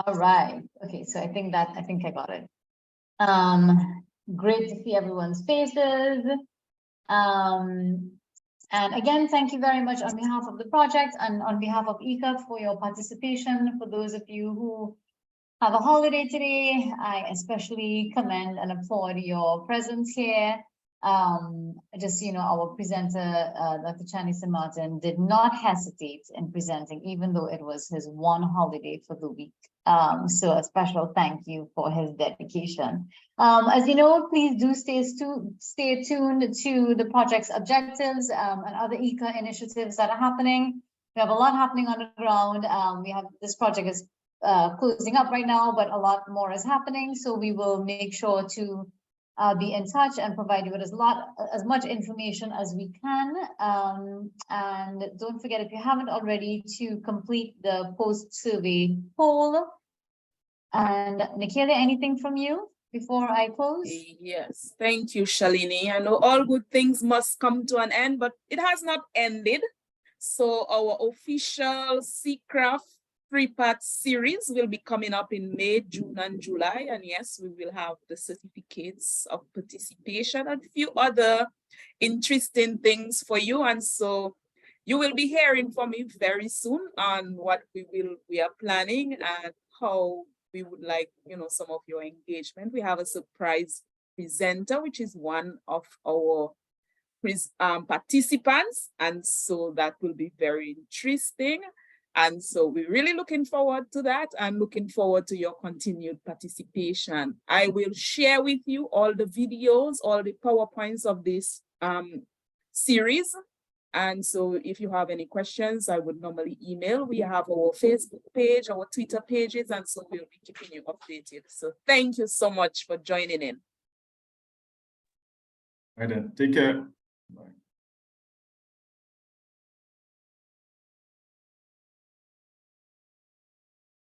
All right. Okay, so I think I got it. Great to see everyone's faces. And again, thank you very much on behalf of the project and on behalf of ICA for your participation. For those of you who have a holiday today, I especially commend and applaud your presence here. just, our presenter, Dr. Chani Martin, did not hesitate in presenting, even though it was his one holiday for the week. So a special thank you for his dedication. As you know, please do stay tuned to the project's objectives and other ECA initiatives that are happening. We have a lot happening on the ground. This project is closing up right now, but a lot more is happening. So we will make sure to be in touch and provide you with as much information as we can. And don't forget, if you haven't already, to complete the post-survey poll. And Nikila, anything from you before I close? Yes, thank you, Shalini. I know all good things must come to an end, but it has not ended. So our official Seacraft 3-part series will be coming up in May, June, and July. And yes, we will have the certificates of participation and a few other interesting things for you. And so you will be hearing from me very soon on what we are planning and how we would like, some of your engagement. We have a surprise presenter, which is one of our participants, and so that will be very interesting. And so we're really looking forward to that and looking forward to your continued participation. I will share with you all the videos, all the PowerPoints of this series. And so if you have any questions, I would normally email. We have our Facebook page, our Twitter pages, and so we'll be keeping you updated. So thank you so much for joining in. Right then, take care. Bye.